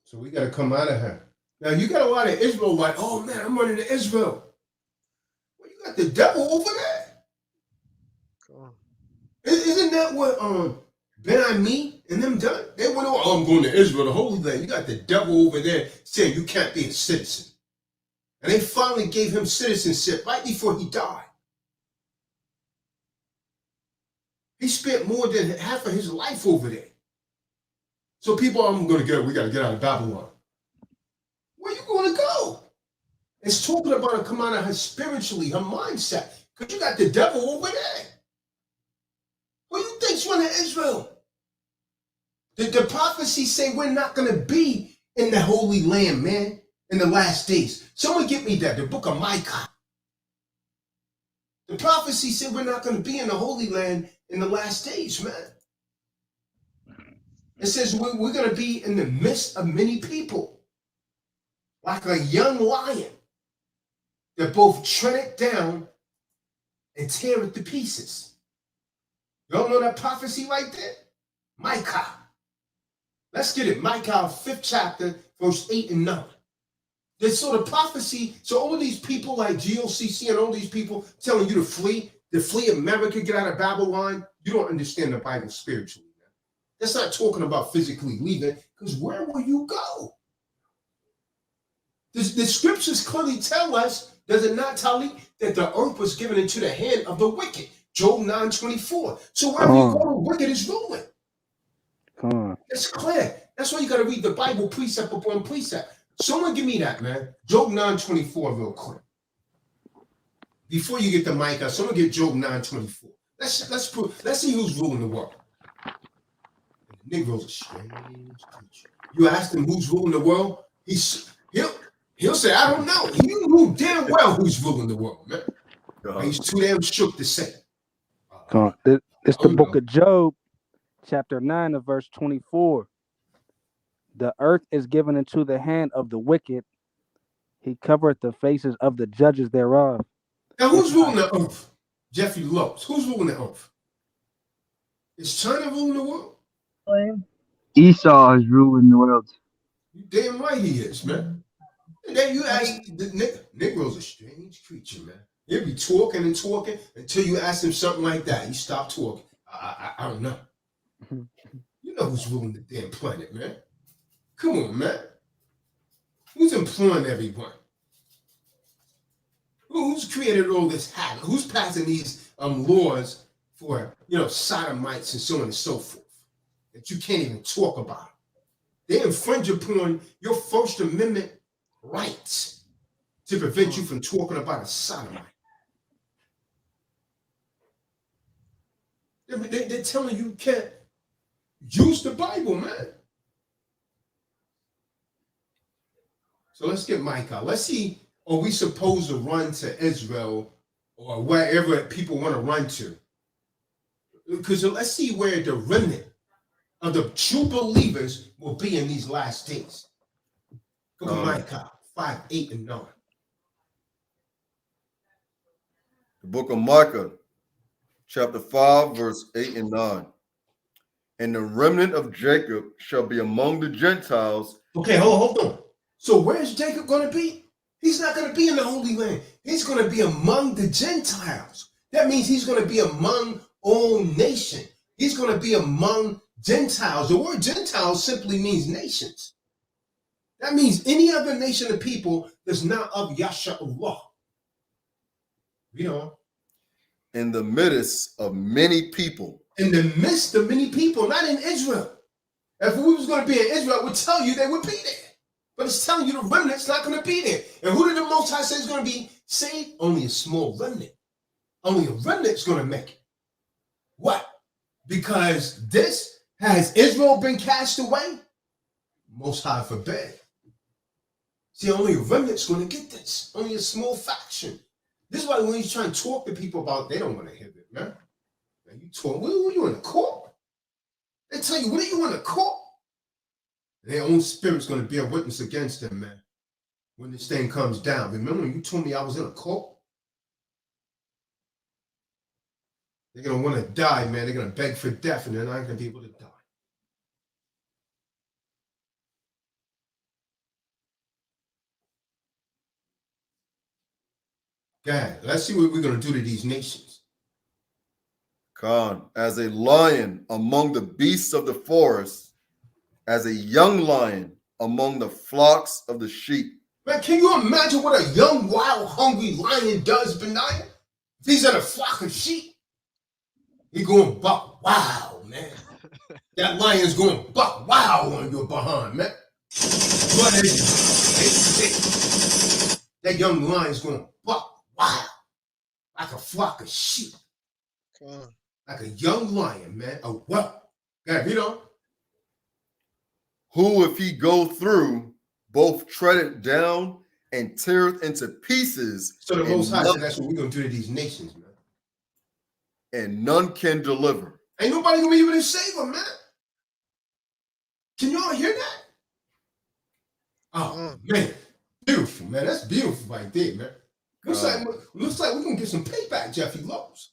So we got to come out of her. Now, you got a lot of Israel like, oh, man, I'm running to Israel. Well, you got the devil over there. Come on. Isn't that what Ben-Ami and them done? They went, oh, I'm going to Israel, the Holy Land. You got the devil over there saying you can't be a citizen. And they finally gave him citizenship right before he died. He spent more than half of his life over there. So we got to get out of Babylon. Where you going to go? It's talking about her come out of her spiritually, her mindset. Because you got the devil over there. Who you think's running Israel? The prophecies say we're not going to be in the Holy Land, man, in the last days. Someone get me that, the book of Micah. The prophecy said we're not going to be in the Holy Land in the last days, man. It says we're going to be in the midst of many people. Like a young lion that both tread it down and tear it to pieces. Y'all know that prophecy right there? Micah. Let's get it. Micah 5th chapter, verse 8 and 9. This sort of prophecy, so all of these people like GOCC and all these people telling you to flee America, get out of Babylon, you don't understand the Bible spiritually. Man. That's not talking about physically leaving, because where will you go? The scriptures clearly tell us, does it not, Tali, that the earth was given into the hand of the wicked? Job 9:24. So wherever you go, the wicked is ruling. It's clear. That's why you got to read the Bible precept upon precept. Someone give me that, man. Job 9:24 real quick. Before you get the mic out, someone get Job 9:24. Let's see who's ruling the world. Negroes are strange creatures. You ask them who's ruling the world, he'll He'll say, I don't know. He knew damn well who's ruling the world, man. God. He's too damn shook to say. Come on. It's the Oh, book no. of Job, chapter 9 of verse 24. The earth is given into the hand of the wicked. He covereth the faces of the judges thereof. Now, who's ruling the earth? Jeffrey Lopes. Who's ruling the earth? Is China ruling the world? Esau is ruling the world. You damn right he is, man. And then you ask the Negro's a strange creature, man. He'll be talking and talking until you ask him something like that. He stop talking. I don't know. You know who's ruling the damn planet, man. Come on, man. Who's employing everyone? Who's created all this habit? Who's passing these laws for, sodomites and so on and so forth that you can't even talk about? They infringe upon your First Amendment rights to prevent you from talking about a sodomite. They're telling you can't use the Bible, man. So let's get Mike out. Let's see, are we supposed to run to Israel or wherever people want to run to? Because let's see where the remnant of the true believers will be in these last days. Go to Micah 5, 8, and 9. The book of Micah, chapter 5, verse 8 and 9. And the remnant of Jacob shall be among the Gentiles. Okay, hold on. So where's Jacob going to be? He's not going to be in the Holy Land. He's going to be among the Gentiles. That means he's going to be among all nations. He's going to be among Gentiles. The word Gentiles simply means nations. That means any other nation of people that's not of Yahshua. In the midst of many people. In the midst of many people, not in Israel. If we was going to be in Israel, I would tell you they would be there. But it's telling you the remnant's not going to be there. And who did the Most High say is going to be saved? Only a small remnant. Only a remnant's going to make it. What? Because this, has Israel been cast away? Most High forbid. See, only a remnant's going to get this. Only a small faction. This is why when you try and talk to people about, they don't want to hear it, man. Now you talk, what are you in the court? They tell you, what are you in the court? Their own spirit's going to bear witness against them, man. When this thing comes down. Remember when you told me I was in a court? They're going to want to die, man. They're going to beg for death, and they're not going to be able to die. God, let's see what we're going to do to these nations. Khan, as a lion among the beasts of the forest, as a young lion among the flocks of the sheep. Man, can you imagine what a young, wild, hungry lion does, Benaiah? If he's in a flock of sheep, he going buck wow, man. That lion's going buck wow on your behind, man. What is it? That young lion's going buck wow, like a flock of sheep. Like a young lion, man. A whelp. God, Who, if he go through, both tread it down and tear it into pieces. So the Most High said that's what we're going to do to these nations, man. And none can deliver. Ain't nobody going to be able to save them, man. Can y'all hear that? Oh, man. Beautiful, man. That's beautiful right there, man. Looks like we're going to get some payback, Jeffrey Lowe's.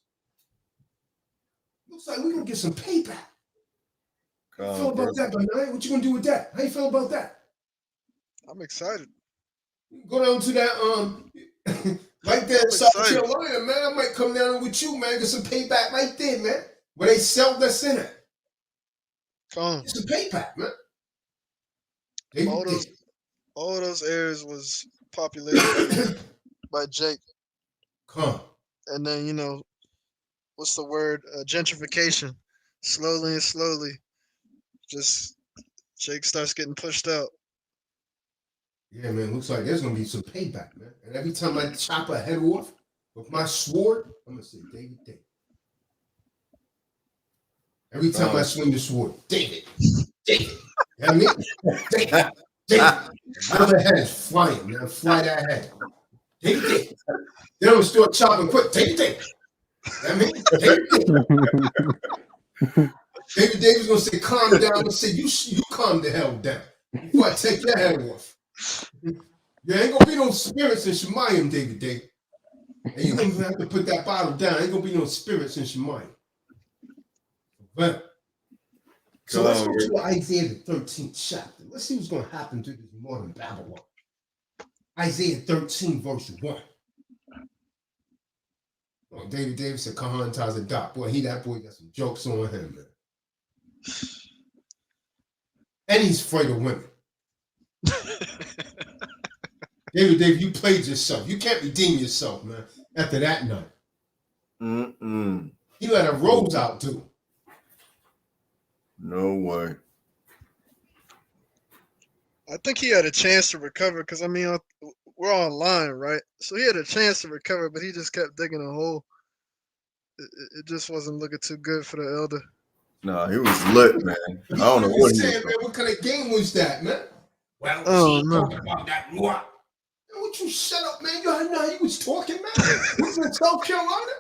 Looks like we're going to get some payback. How you feel about that, Benaiah? What you going to do with that? How you feel about that? I'm excited. Go down to that, right there in South Carolina, man. I might come down with you, man. Get some payback right there, man. Where they sell the center. Get some payback, man. All those areas was populated by Jake. And then, what's the word? Gentrification. Slowly and slowly. Just Jake starts getting pushed out. Yeah, man. Looks like there's going to be some payback, man. And every time I chop a head off with my sword, I'm going to say, David. Every time I swing the sword, David. You know what I mean? David. David, another head is flying, man. Fly that head. David. They don't start chopping quick. David. I mean, David David's gonna say, calm down. And say, you calm the hell down before I take your head off. There ain't gonna be no spirits in Shemayim, David. And you're gonna have to put that bottle down. Ain't gonna be no spirits in Shemayim. But so let's go to Isaiah the 13th chapter. Let's see what's gonna happen to this modern Babylon. Isaiah 13, verse 1. Oh, David Davis said, Kahan Tazadaq. Boy, that boy got some jokes on him, man. And he's afraid of women. David, you played yourself. You can't redeem yourself, man, after that night. He let a rose out, too. No way. I think he had a chance to recover because, I mean, we're online, right? So he had a chance to recover, but he just kept digging a hole. It just wasn't looking too good for the elder. Nah, he was lit, man. I don't know what he saying, man. What kind of game was that, man? Well, talking about that rock. Would you shut up, man? You know he was talking, man. Was in South Carolina?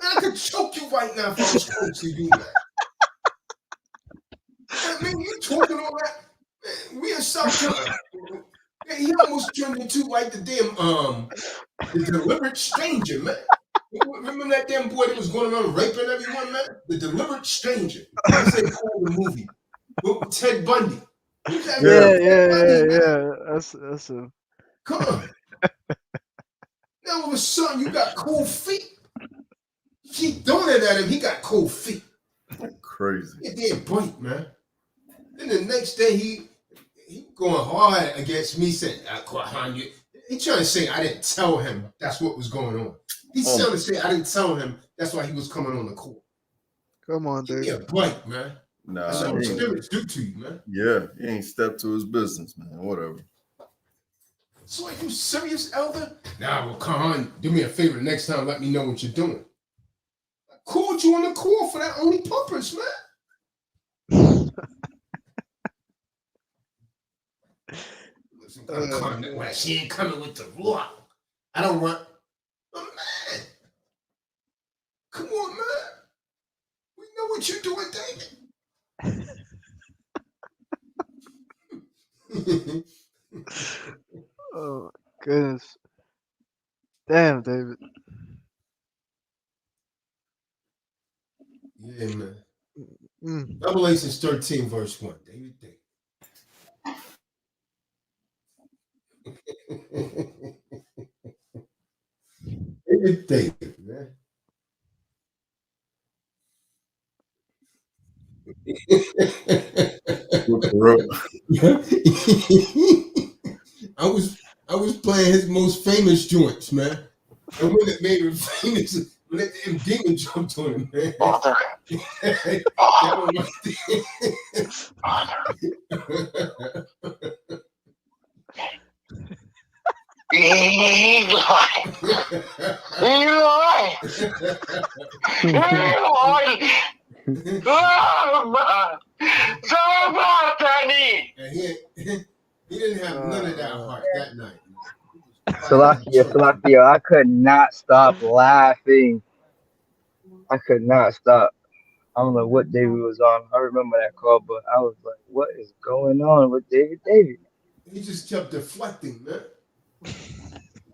Man, I could choke you right now if I was close to you, man. Man, you talking all that? Man, we in South Carolina. Man, he almost turned into like the damn the deliberate stranger, man. Remember that damn boy that was going around raping everyone, man? The deliberate stranger. That's what they call the movie. With Ted Bundy. Yeah. That's a. Come on. Now all of a sudden you got cold feet. Keep doing it at him, he got cold feet. Crazy. He didn't bite, man. Then the next day he going hard against me, saying, he trying to say I didn't tell him that's what was going on. He's trying to say I didn't tell him that's why he was coming on the court. Come on, dude. Give me a bite, man. Nah, that's what spirits do to you, man. Yeah, he ain't stepped to his business, man. Whatever. So are you serious, elder? Nah, well, Kahan, do me a favor. Next time, let me know what you're doing. I called you on the call for that only purpose, man. Listen, Kahan, she ain't coming with the rock. I don't want. Oh, man. Come on, man. We know what you're doing, David. Oh, goodness. Damn, David. Yeah, man. Revelation 13, verse 1. David. David, man. I was playing his most famous joints, man. And when it made him famous, when that damn demon jumped on him, man. Father. He didn't have none of that heart that night. Salakia, I could not stop laughing. I could not stop. I don't know what David was on. I remember that call, but I was like, what is going on with David? He just kept deflecting, man.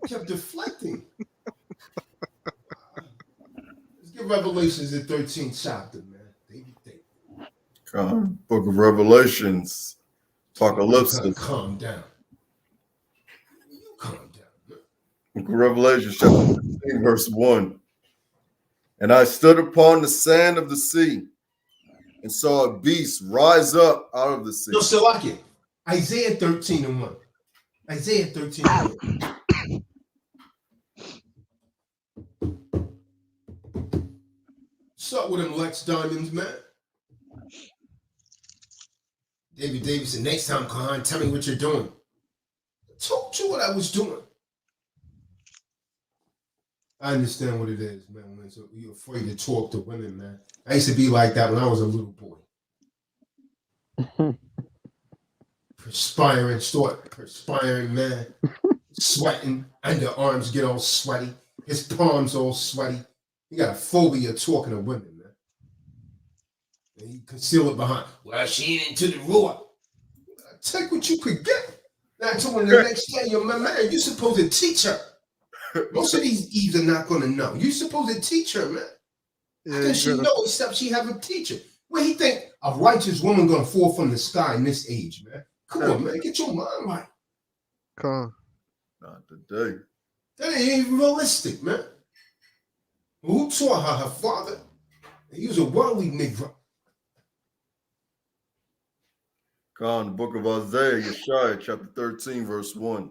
Kept deflecting. Let's get Revelations the 13th chapter, man. David. Book of Revelations. Apocalypse. Calm down. You calm down, man. Book of Revelation, chapter 15, verse 1. And I stood upon the sand of the sea and saw a beast rise up out of the sea. No, Salakia. Isaiah 13 and 1. Isaiah 13 and 1. What's up with them Lex Diamonds, man? David Davidson, next time, Kahan, tell me what you're doing. I told you what I was doing. I understand what it is, man. When you're afraid to talk to women, man. I used to be like that when I was a little boy. perspiring, man. Sweating, underarms get all sweaty, his palms all sweaty. He got a phobia talking to women, man. And he conceal it behind, well, she ain't into the raw. Take what you could get. Now I told him the next day, yo, my man, you supposed to teach her. Most of these Eves are not gonna know. You supposed to teach her, man. How can she know except she have a teacher? Where he think a righteous woman gonna fall from the sky in this age, man? Come on, man, get your mind right. Come. Not today. That ain't even realistic, man. Who taught her? Her father. He was a worldly Negro. Kahan, the book of Isaiah, Yeshaya, chapter 13, verse 1.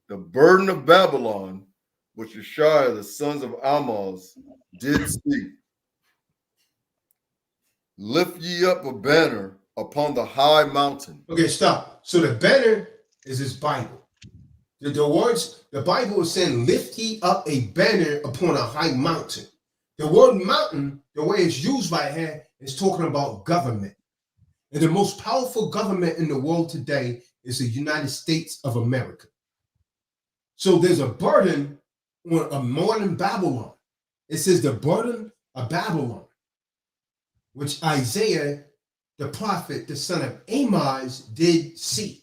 The burden of Babylon, which Yeshaya, the sons of Amoz, did see. Lift ye up a banner upon the high mountain. Okay, stop. So the banner is his Bible. The words, the Bible is saying, lift ye up a banner upon a high mountain. The word mountain, the way it's used right here, is talking about government. And the most powerful government in the world today is the United States of America. So there's a burden on a modern Babylon. It says the burden of Babylon, which Isaiah, the prophet, the son of Amoz, did see.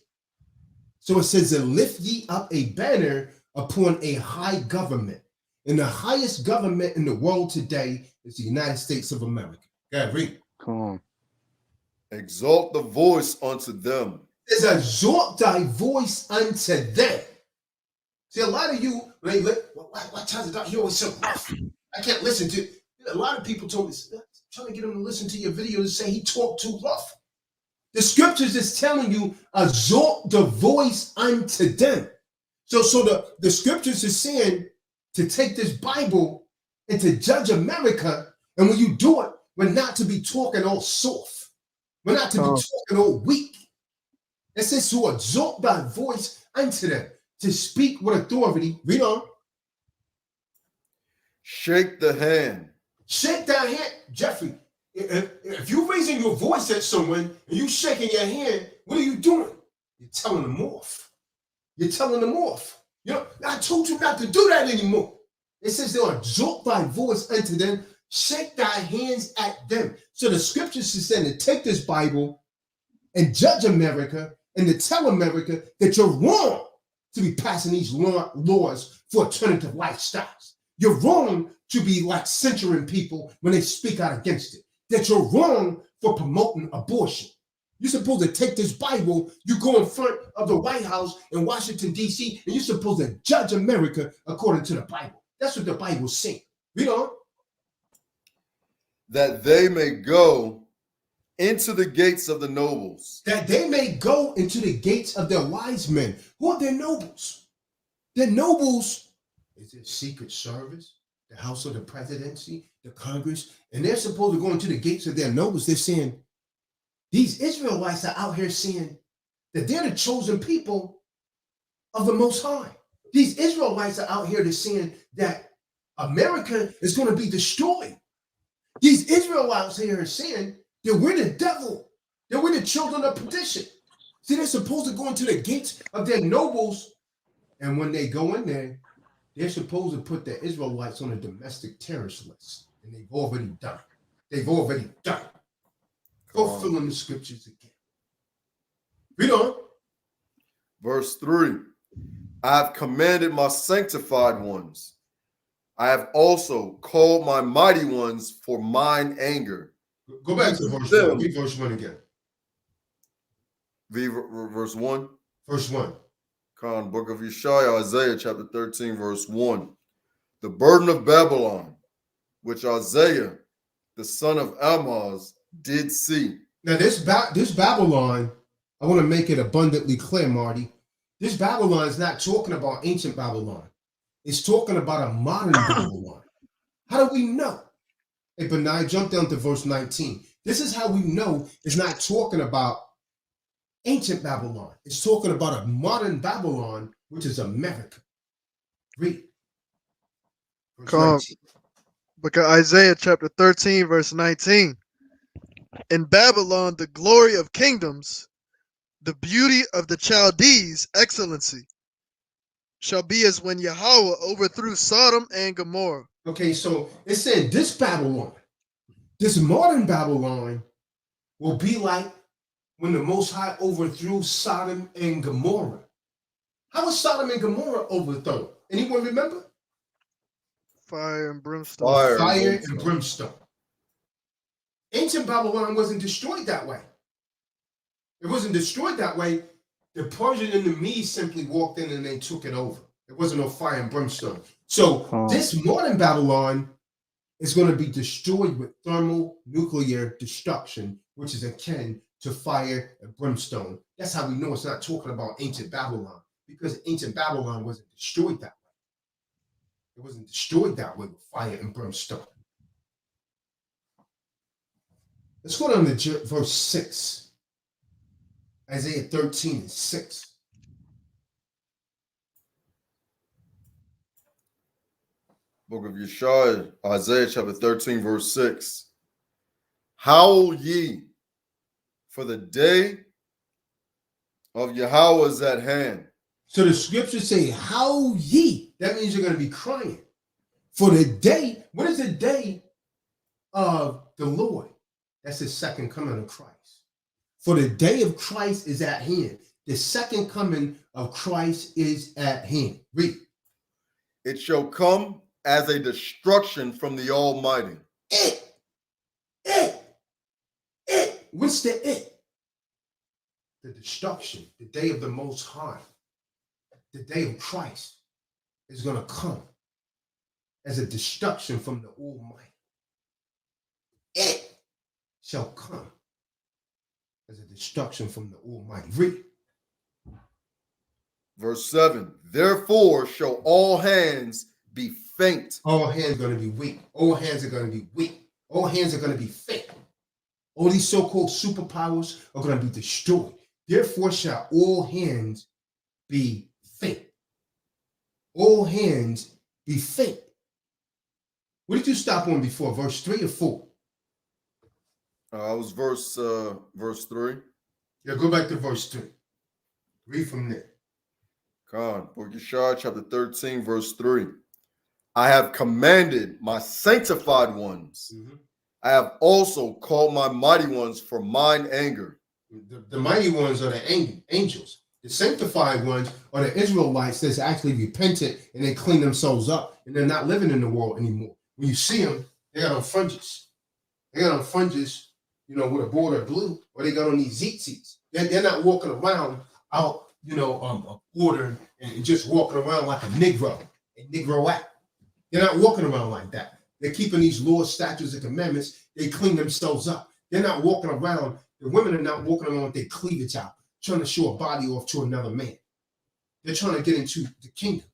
So it says, lift ye up a banner upon a high government. And the highest government in the world today is the United States of America. Go ahead, read. Come on. Exalt the voice unto them. It's exalt thy voice unto them. See, a lot of you, why Tazadaq, he always so rough. I can't listen to it. A lot of people told me, trying to get him to listen to your video to say he talked too rough. The scriptures is telling you, exalt the voice unto them. So the scriptures is saying to take this Bible and to judge America. And when you do it, we're not to be talking all soft. We're not to be talking all weak. It says to exalt thy voice unto them, to speak with authority. Read on. Shake the hand. Shake that hand. Jeffrey, if you're raising your voice at someone and you shaking your hand, what are you doing? You're telling them off. You're telling them off. You know, I told you not to do that anymore. It says they'll exalt thy voice unto them, shake thy hands at them. So the scriptures is saying to take this Bible and judge America and to tell America that you're wrong to be passing these laws for alternative lifestyles. You're wrong to be like censoring people when they speak out against it. That you're wrong for promoting abortion. You're supposed to take this Bible, you go in front of the White House in Washington, D.C., and you're supposed to judge America according to the Bible. That's what the Bible's saying. Read on. That they may go into the gates of the nobles. That they may go into the gates of their wise men. Who are their nobles? Their nobles is their secret service, the House of the Presidency, the Congress, and they're supposed to go into the gates of their nobles. They're saying, these Israelites are out here saying that they're the chosen people of the Most High. These Israelites are out here saying that America is going to be destroyed. These Israelites here are saying that we're the devil, that we're the children of perdition. See, they're supposed to go into the gates of their nobles, and when they go in there, they're supposed to put the Israelites on a domestic terrorist list, and they've already done it. They've already done it. Fulfilling the scriptures again. Read on. Verse 3. I have commanded my sanctified ones. I have also called my mighty ones for mine anger. Go back to verse 1. Read verse 1 again. Verse 1. Verse 1. Kahan, book of Yeshaya, Isaiah, chapter 13, verse 1. The burden of Babylon, which Isaiah, the son of Amoz, did see. Now, this Babylon, I want to make it abundantly clear, Marty. This Babylon is not talking about ancient Babylon. It's talking about a modern Babylon. How do we know? Hey, Benai, jump down to verse 19. This is how we know it's not talking about ancient Babylon. It's talking about a modern Babylon, which is America. Read. Book of Isaiah chapter 13, verse 19. In Babylon, the glory of kingdoms, The beauty of the Chaldees' excellency shall be as when Yahweh overthrew Sodom and Gomorrah. Okay, so it said this Babylon, this modern Babylon, will be like when the Most High overthrew Sodom and Gomorrah. How was Sodom and Gomorrah overthrown? Anyone remember? Fire and brimstone. Fire and brimstone. Ancient Babylon wasn't destroyed that way. It wasn't destroyed that way. The Persian and the Medes simply walked in and they took it over. There wasn't no fire and brimstone. So this modern Babylon is going to be destroyed with thermonuclear destruction, which is akin to fire and brimstone. That's how we know it's not talking about ancient Babylon, because ancient Babylon wasn't destroyed that way. It wasn't destroyed that way with fire and brimstone. Let's go down to verse 6. Isaiah 13:6. Book of Yeshua, Isaiah chapter 13, verse 6. Howl ye, for the day of Yahweh is at hand. So the scriptures say, howl ye. That means you're going to be crying. For the day, what is the day of the Lord? That's the second coming of Christ. For the day of Christ is at hand. The second coming of Christ is at hand. Read. It shall come as a destruction from the Almighty. It. What's the it? The destruction, the day of the Most High, the day of Christ is going to come as a destruction from the Almighty. It shall come as a destruction from the Almighty. Read. Verse 7. Therefore shall all hands be faint. All hands are going to be weak. All hands are going to be weak. All hands are going to be faint. All these so-called superpowers are going to be destroyed. Therefore shall all hands be faint. All hands be faint. What did you stop on before? Verse 3 or 4? It was verse 3. Yeah, go back to verse 3. Read from there. Kahan, Book of Yeshua, chapter 13, verse 3. I have commanded my sanctified ones. Mm-hmm. I have also called my mighty ones for mine anger. The mighty ones are the angels. The sanctified ones are the Israelites that's actually repented and they clean themselves up and they're not living in the world anymore. When you see them, they got on fringes. They got on fringes, with a border of blue, or they got on these tzitzits. They're not walking around out, ordered and just walking around like a Negroette. They're not walking around like that. They're keeping these laws, statutes, and commandments. They clean themselves up. They're not walking around. The women are not walking around with their cleavage out, trying to show a body off to another man. They're trying to get into the kingdom.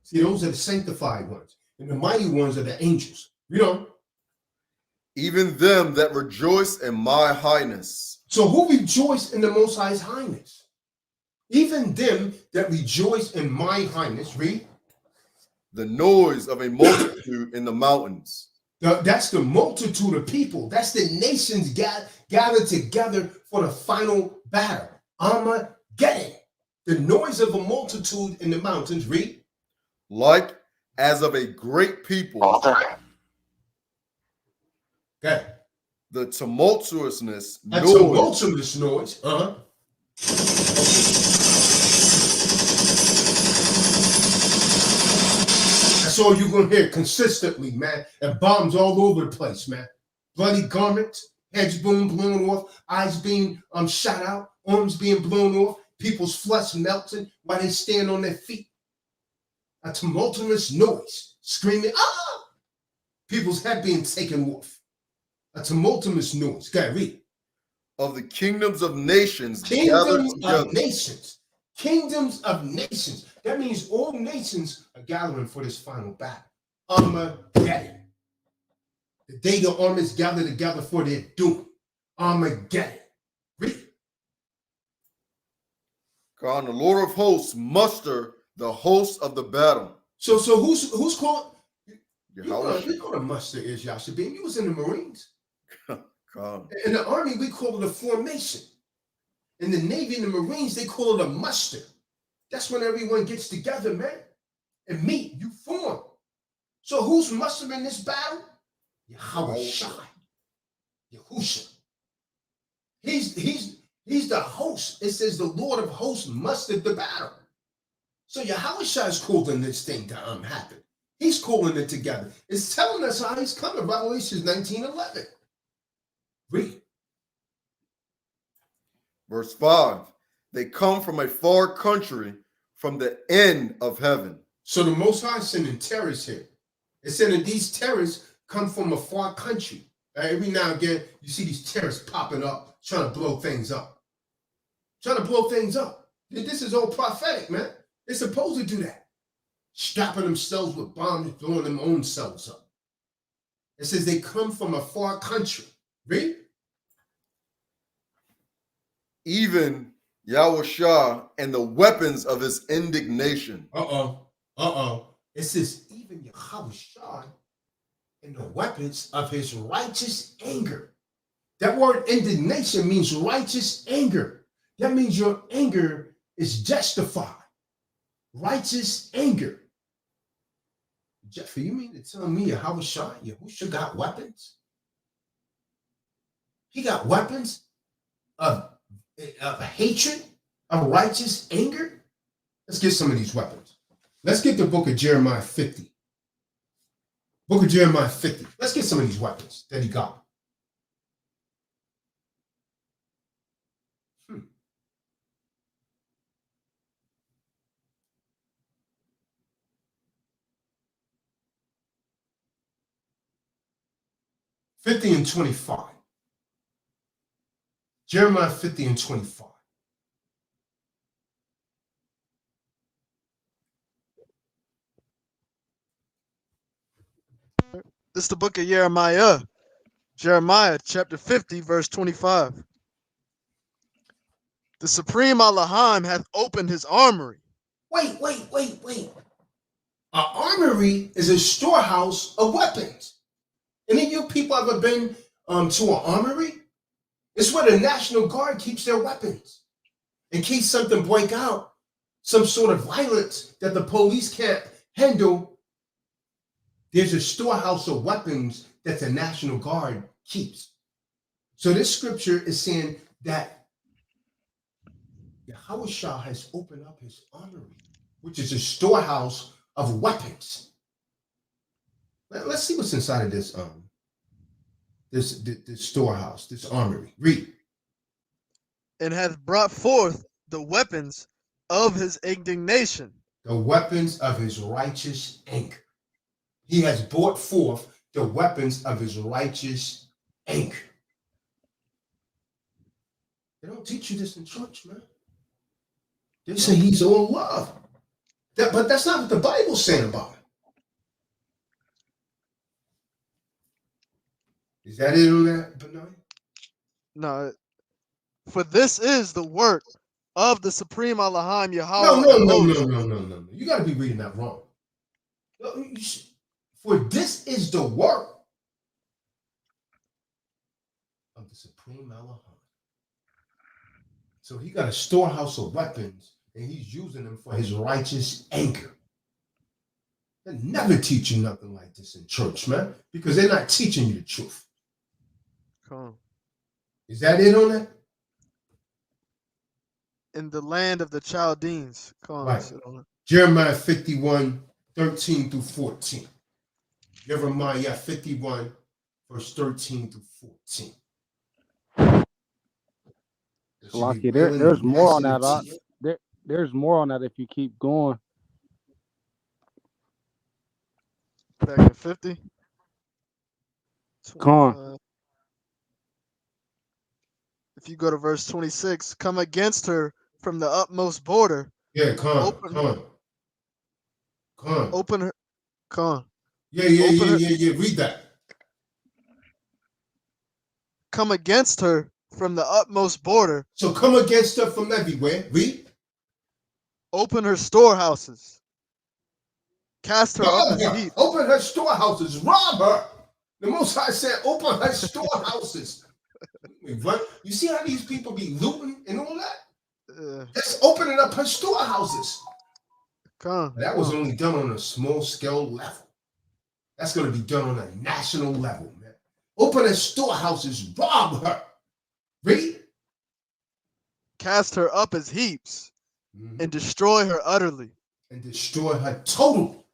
See, those are the sanctified ones. And the mighty ones are the angels. Even them that rejoice in my highness. So who rejoice in the Most High's highness? Even them that rejoice in my highness. Read. The noise of a multitude in the mountains. That's the multitude of people. That's the nations gathered together for the final battle. Armageddon. The noise of a multitude in the mountains. Read. Like as of a great people. Okay. The tumultuousness A noise. tumultuous noise. That's all you're going to hear consistently, man. And bombs all over the place, man. Bloody garments, heads being blown off, eyes being shot out, arms being blown off, people's flesh melting while they stand on their feet. A tumultuous noise, screaming, ah! People's head being taken off. A tumultuous noise. Go ahead, read. Of the kingdoms of nations. Kingdoms of nations. Kingdoms of nations. That means all nations are gathering for this final battle. Armageddon. The day the armies gather together for their doom. Armageddon. Read. God, the Lord of hosts muster the hosts of the battle. So who's called? You Yahweh. know the muster is Yashabim. You was in the Marines. God. In the army, we call it a formation. In the Navy and the Marines, they call it a muster. That's when everyone gets together, man, and meet, you form. So who's mustering this battle? Yahweh Shai. Yahusha. He's the host. It says the Lord of hosts mustered the battle. So Yahweh Shai is calling this thing to happen. He's calling it together. It's telling us how he's coming. Revelation 19:11. Read. Verse 5. They come from a far country, from the end of heaven. So the Most High is sending terrorists here. It's saying that these terrorists come from a far country. Every now and again, you see these terrorists popping up, trying to blow things up. This is all prophetic, man. They're supposed to do that. Strapping themselves with bombs, blowing them own selves up. It says they come from a far country. Read. Even Yahushua and the weapons of his indignation. It says even Yahushua and the weapons of his righteous anger. That word indignation means righteous anger. That means your anger is justified. Righteous anger. Jeffrey, you mean to tell me Yahushua got weapons? He got weapons of hatred, of righteous anger? Let's get some of these weapons. Let's get the book of Jeremiah 50. Book of Jeremiah 50. Let's get some of these weapons that he got. 50 and 25. Jeremiah 50 and 25. This is the book of Jeremiah. Jeremiah chapter 50, verse 25. The Supreme Allahim hath opened his armory. Wait. An armory is a storehouse of weapons. Any of you people ever been to an armory? It's where the National Guard keeps their weapons. In case something break out, some sort of violence that the police can't handle, there's a storehouse of weapons that the National Guard keeps. So this scripture is saying that Yahushua has opened up his armory, which is a storehouse of weapons. Let's see what's inside of this this storehouse, this armory. Read. And hath brought forth the weapons of his indignation. The weapons of his righteous anger. He has brought forth the weapons of his righteous anger. They don't teach you this in church, man. They say he's all love. But that's not what the Bible's saying about him. Is that it on that, Benai? No, for this is the work of the Supreme Allahim Yahweh. No. You got to be reading that wrong. For this is the work of the Supreme Allahim. So he got a storehouse of weapons, and he's using them for his righteous anger. They never teach you nothing like this in church, man, because they're not teaching you the truth. Come. Is that it on that? In the land of the Chaldeans. Come. Right. Jeremiah 51, 13 through 14. Jeremiah 51, verse 13 through 14. Lucky, there's more on that. There's more on that if you keep going. Back in 50. Come on. If you go to verse 26, come against her from the utmost border. Yeah, come on. Open her. Come on. Yeah. Read that. Come against her from the utmost border. So come against her from everywhere. Read. Open her storehouses. Cast her up in deep. Open her storehouses. Rob her. The Most High said, open her storehouses. You see how these people be looting and all that? Yeah. That's opening up her storehouses. Con. That was only done on a small scale level. That's going to be done on a national level, man. Open her storehouses, rob her. Read. Cast her up as heaps Mhm. and destroy her utterly. And destroy her totally.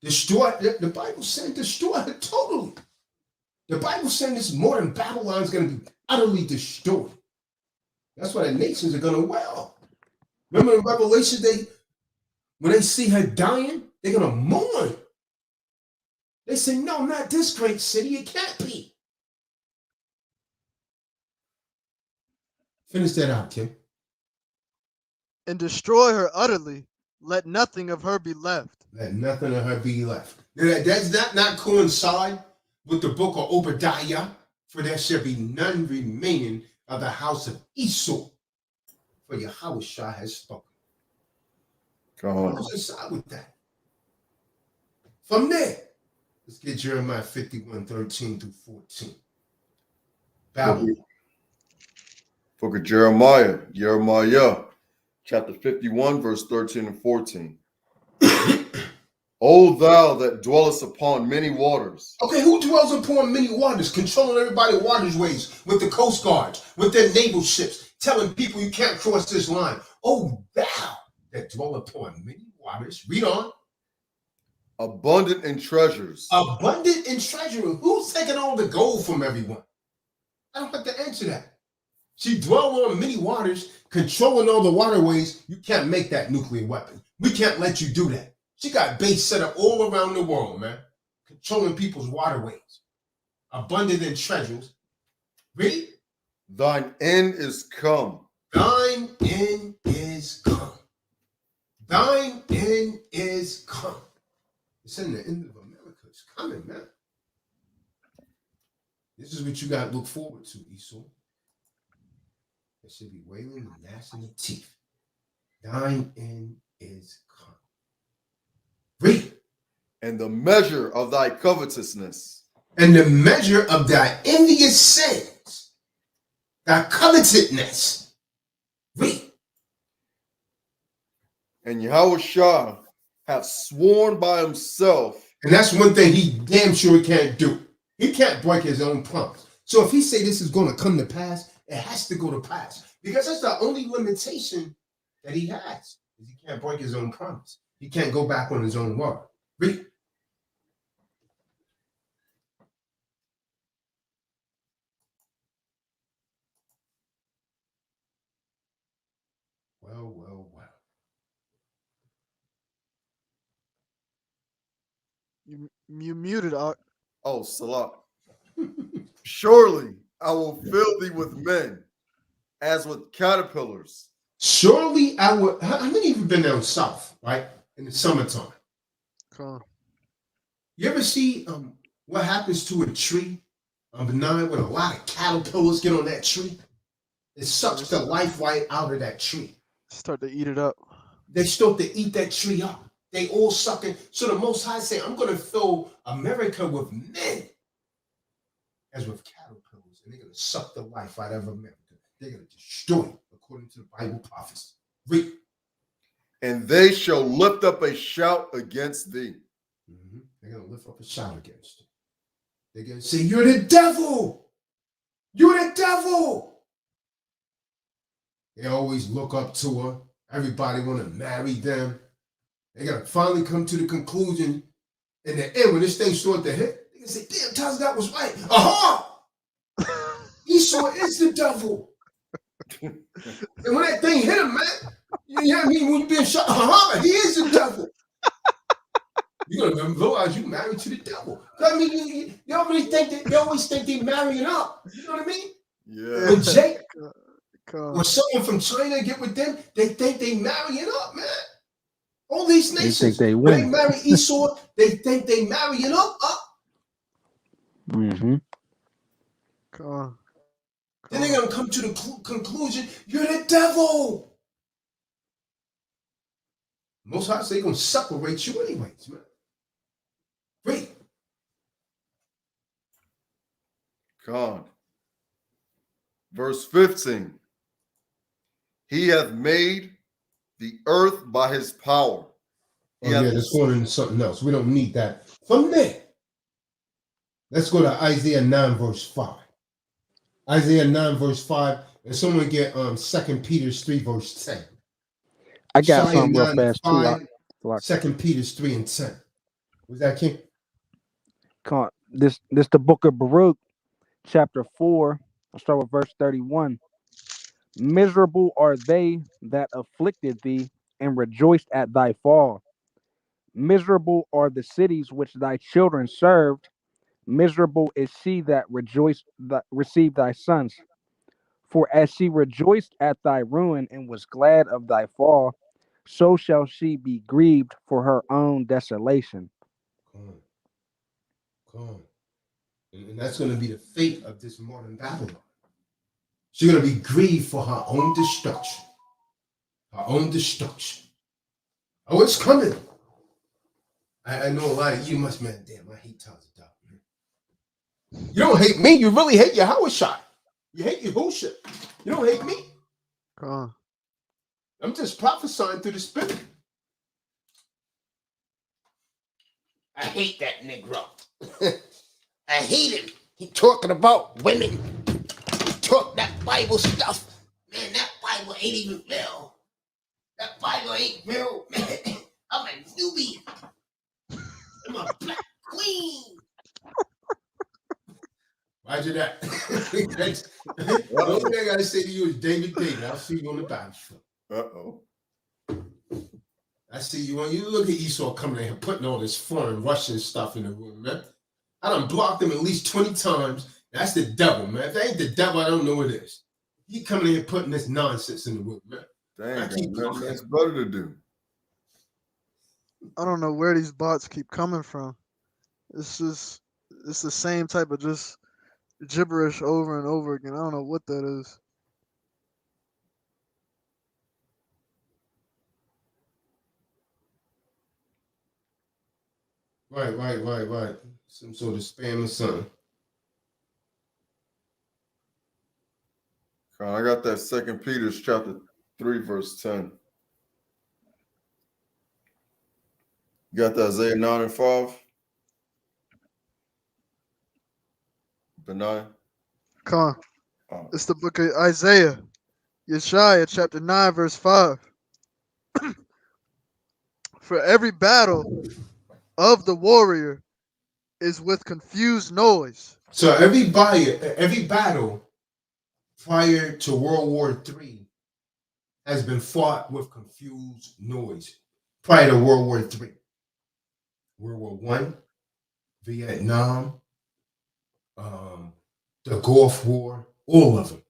Destroy, the Bible saying destroy her totally. The Bible saying this modern Babylon is going to be utterly destroyed. That's why the nations are going to wail. Remember in Revelation, when they see her dying, they're going to mourn. They say, no, not this great city. It can't be. Finish that out, Kim. And destroy her utterly. Let nothing of her be left. Let nothing of her be left. Does that not coincide with the book of Obadiah? For there shall be none remaining of the house of Esau. For Yahushua has spoken. Kahan. What's inside with that? From there, let's get Jeremiah 51:13-14. Babylon. Book of Jeremiah, chapter 51, verse 13 and 14. O thou that dwellest upon many waters. Okay, who dwells upon many waters, controlling everybody's waterways with the coast guards, with their naval ships, telling people you can't cross this line? Oh, thou that dwell upon many waters. Read on. Abundant in treasures. Abundant in treasure. Who's taking all the gold from everyone? I don't have to answer that. She dwelled on many waters, controlling all the waterways. You can't make that nuclear weapon. We can't let you do that. She got base set up all around the world, man, controlling people's waterways. Abundant in treasures. Read. Thine end is come. Thine end is come. Thine end is come. It's in the end of America. It's coming, man. This is what you got to look forward to, Esau. There should be wailing and gnashing of teeth. Thine end is come. Read. And the measure of thy covetousness. And the measure of thy envious sins, thy covetousness. Read. And Yahushua hath sworn by himself. And that's one thing he damn sure can't do. He can't break his own promise. So if he say this is going to come to pass, it has to go to pass. Because that's the only limitation that he has. Is he can't break his own promise. He can't go back on his own word. Read. Well, well, well. You muted out. Oh, Salah. Surely I will fill thee with men, as with caterpillars. Surely I would. How many of you been down south, right? In the summertime. Con. You ever see what happens to a tree benign when a lot of caterpillars get on that tree? It sucks the life right out of that tree. Start to eat it up. They start to eat that tree up. They all sucking. So the Most High say, I'm going to fill America with men as with caterpillars. And they're going to suck the life out of America. They're going to destroy it, according to the Bible prophecy. Read. And they shall lift up a shout against thee. Mm-hmm. They're going to lift up a shout against you. They're going to say, you're the devil. You're the devil. They always look up to her. Everybody want to marry them. They got to finally come to the conclusion in the end when this thing started to hit. They can say, damn, Tazadaq was right. Aha! Esau is the devil. And when that thing hit him, man, you know what I mean? When you're being shot, aha, he is the devil. You're going to realize you married to the devil. I mean, you always think they're marrying up. You know what I mean? Yeah. When Jake Con. or someone from China get with them, they think they marrying up, man. All these nations, think they when they win. marry Esau, they think they marrying up. Mm-hmm. Con. Then they're going to come to the conclusion, you're the devil. Most High say they're going to separate you anyways, man. Read. God. Verse 15. He hath made the earth by his power. Oh, yeah, that's going into something else. We don't need that. From there, let's go to Isaiah 9, verse 5. Isaiah 9, verse 5. And someone get 2 Peter 3, verse 10. I got Isaiah something real 9, fast too. 5, Like, 2 Peter 3 and 10. Was that King? this the book of Baruch, chapter 4. I'll start with verse 31. Miserable are they that afflicted thee and rejoiced at thy fall. Miserable are the cities which thy children served. Miserable is she that received thy sons. For as she rejoiced at thy ruin and was glad of thy fall, so shall she be grieved for her own desolation. Come on. Come on. And that's going to be the fate of this modern Babylon. She's going to be grieved for her own destruction. Her own destruction. Oh, it's coming. I know a lot of you must, man, damn, I hate Tazadaq, man. You don't hate me. You really hate Yahweh Shai. You hate Yahusha. You don't hate me. I'm just prophesying through the Spirit. I hate that Negro. I hate him. He talking about women. He talk that Bible stuff. Man, that Bible ain't even real. That Bible ain't real, man. I'm a newbie. I'm a black queen. Roger that. The only thing I gotta say to you is David. I'll see you on the battlefield. Uh-oh. I see you on. You look at Esau coming in here putting all this foreign Russian stuff in the room, man. I done blocked him at least 20 times. That's the devil, man. If that ain't the devil, I don't know what it is. He coming in here putting this nonsense in the room, man. Dang, nothing else better to do. I don't know where these bots keep coming from. It's the same type of just gibberish over and over again. I don't know what that is. Right. Some sort of spam or something. I got that 2 Peter chapter 3, verse 10. You got that Isaiah 9 and 5? Benai? Come on. It's the book of Isaiah, Yeshaya, chapter 9, verse 5. For every battle of the warrior is with confused noise. So every battle prior to World War III has been fought with confused noise. Prior to World War III, World War I, Vietnam, the Gulf War, all of them,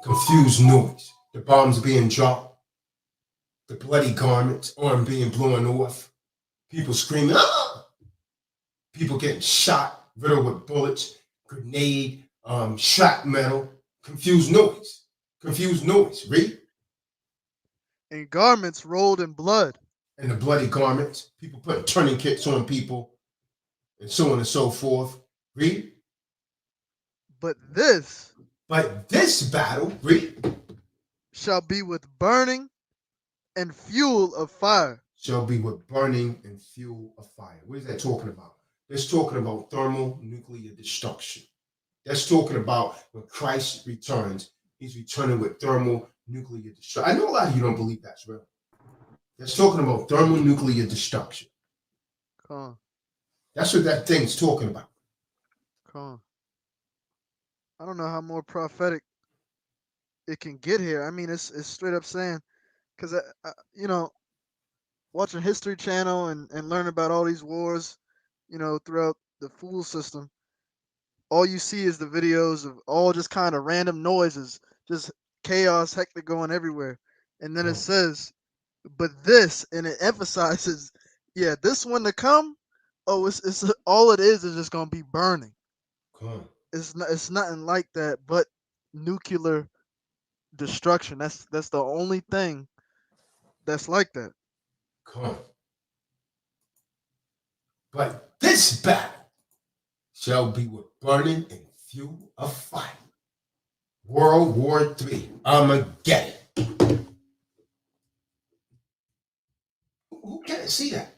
confused noise. The bombs being dropped, the bloody garments, arm being blown off, people screaming, ah! People getting shot, riddled with bullets, grenade, shrapnel, confused noise. Read. And garments rolled in blood. And the bloody garments, people putting tourniquets on people, and so on and so forth. Read. But this battle, read, shall be with burning and fuel of fire. Shall be with burning and fuel of fire. What is that talking about? That's talking about thermonuclear destruction. That's talking about when Christ returns, he's returning with thermonuclear destruction. I know a lot of you don't believe that's real. That's talking about thermonuclear destruction. That's what that thing's talking about. I don't know how more prophetic it can get here. I mean, it's straight up saying, because watching History Channel and learn about all these wars, throughout the fool system, all you see is the videos of all just kind of random noises, just chaos, hectic going everywhere. And then it says, but this, and it emphasizes, this one to come, it's all it is just gonna be burning. It's nothing like that but nuclear destruction. That's the only thing that's like that. But this battle shall be with burning and fuel of fire. World War III. Armageddon. Who can't see that?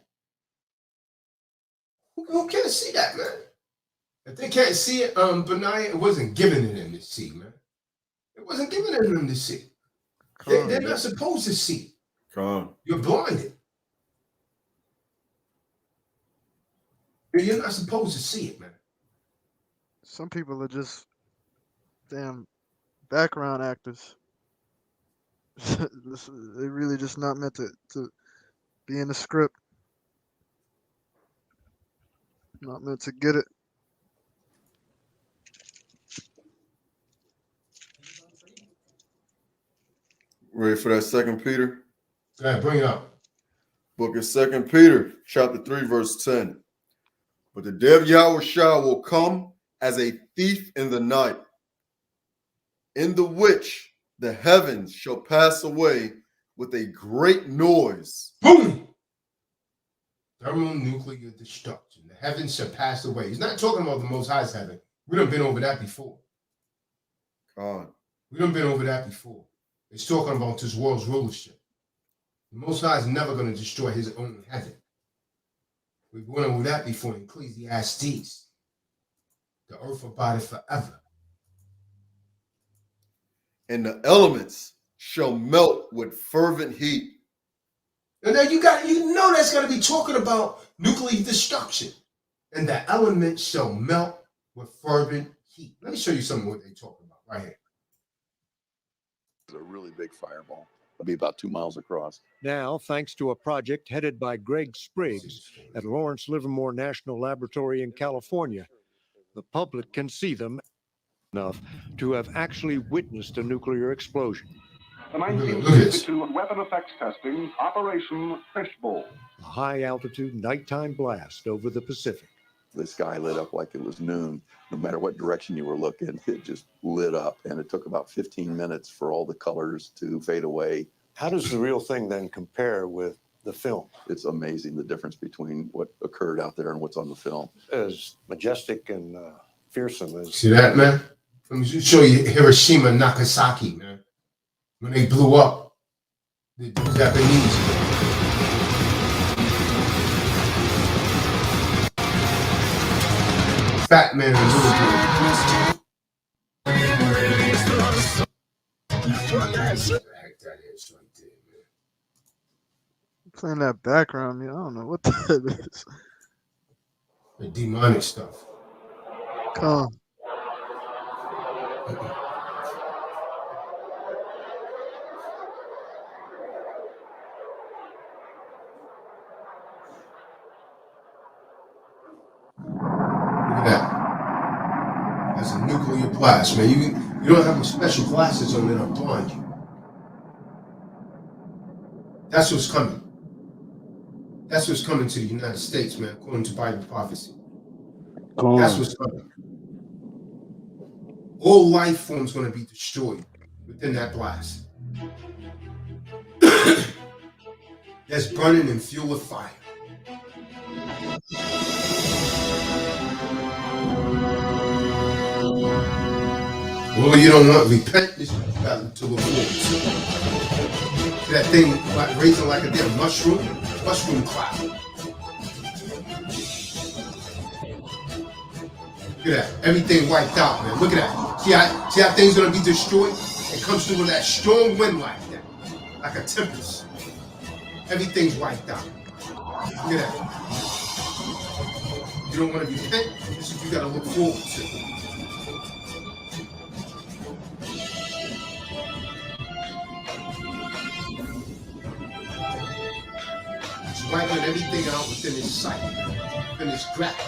Who can't see that, man? If they can't see it, Benaiah, it wasn't given to them to see, man. It wasn't given to them to see. They're not supposed to see. Kahan. You're blinded. You're not supposed to see it, man. Some people are just damn background actors. They really just not meant to be in the script. Not meant to get it. Ready for that 2 Peter? Go ahead, bring it up. Book of 2 Peter, chapter 3, verse 10. But the day of Yahushua will come as a thief in the night, in the which the heavens shall pass away with a great noise. Boom! Thermonuclear destruction. The heavens shall pass away. He's not talking about the Most High's heaven. We done been over that before. Kahan. We done been over that before. It's talking about this world's rulership. The Most High is never going to destroy his own heaven. We've went over that before in Ecclesiastes. The earth abideth forever. And the elements shall melt with fervent heat. And then you know that's going to be talking about nuclear destruction. And the elements shall melt with fervent heat. Let me show you some of what they're talking about right here. It's a really big fireball. It'll be about 2 miles across. Now, thanks to a project headed by Greg Spriggs at Lawrence Livermore National Laboratory in California, the public can see them enough to have actually witnessed a nuclear explosion. The 1962 weapon effects testing Operation Fishbowl. A high-altitude nighttime blast over the Pacific. The sky lit up like it was noon. No matter what direction you were looking, it just lit up. And it took about 15 minutes for all the colors to fade away. How does the real thing then compare with the film? It's amazing the difference between what occurred out there and what's on the film. As majestic and fearsome as... See that, man? Let me show you Hiroshima and Nagasaki, man. When they blew up, the Japanese. Fat man and little boy. What the heck that is right there, man. Playing that background, I don't know what that is. The demonic stuff. Come. Look at that. That's a nuclear blast, man. You don't have any special glasses on that'll blind you. That's what's coming. That's what's coming to the United States, man, according to Bible prophecy. That's what's coming. All life forms going to be destroyed within that blast. That's burning in fuel of fire. Well, you don't want repentance, you got to look forward to. That thing like raising like a damn mushroom cloud. Look at that. Everything wiped out, man. Look at that. See how things gonna be destroyed? It comes through with that strong wind like that. Like a tempest. Everything's wiped out. Look at that. You don't want to repent? This is what you gotta look forward to. Wiping everything out within his sight, within his grasp.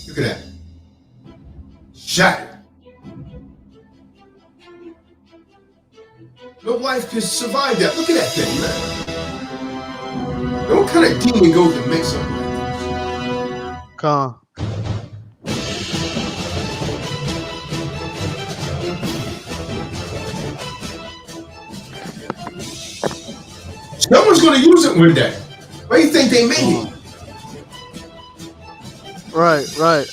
Look at that. Shattered. No life can survive that. Look at that thing, man. What kind of demon goes to make something like this? Come. Someone's going to use it one day. Why do you think they made it? Right, right.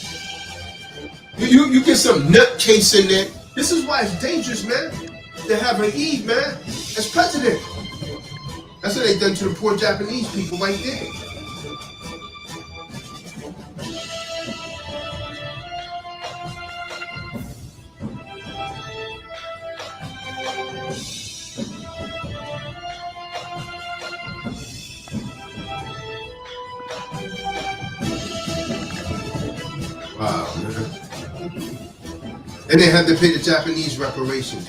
You get some nutcase in there. This is why it's dangerous, man, to have an Eve, man, as president. That's what they done to the poor Japanese people right there. Wow, man. And they had to pay the Japanese reparations.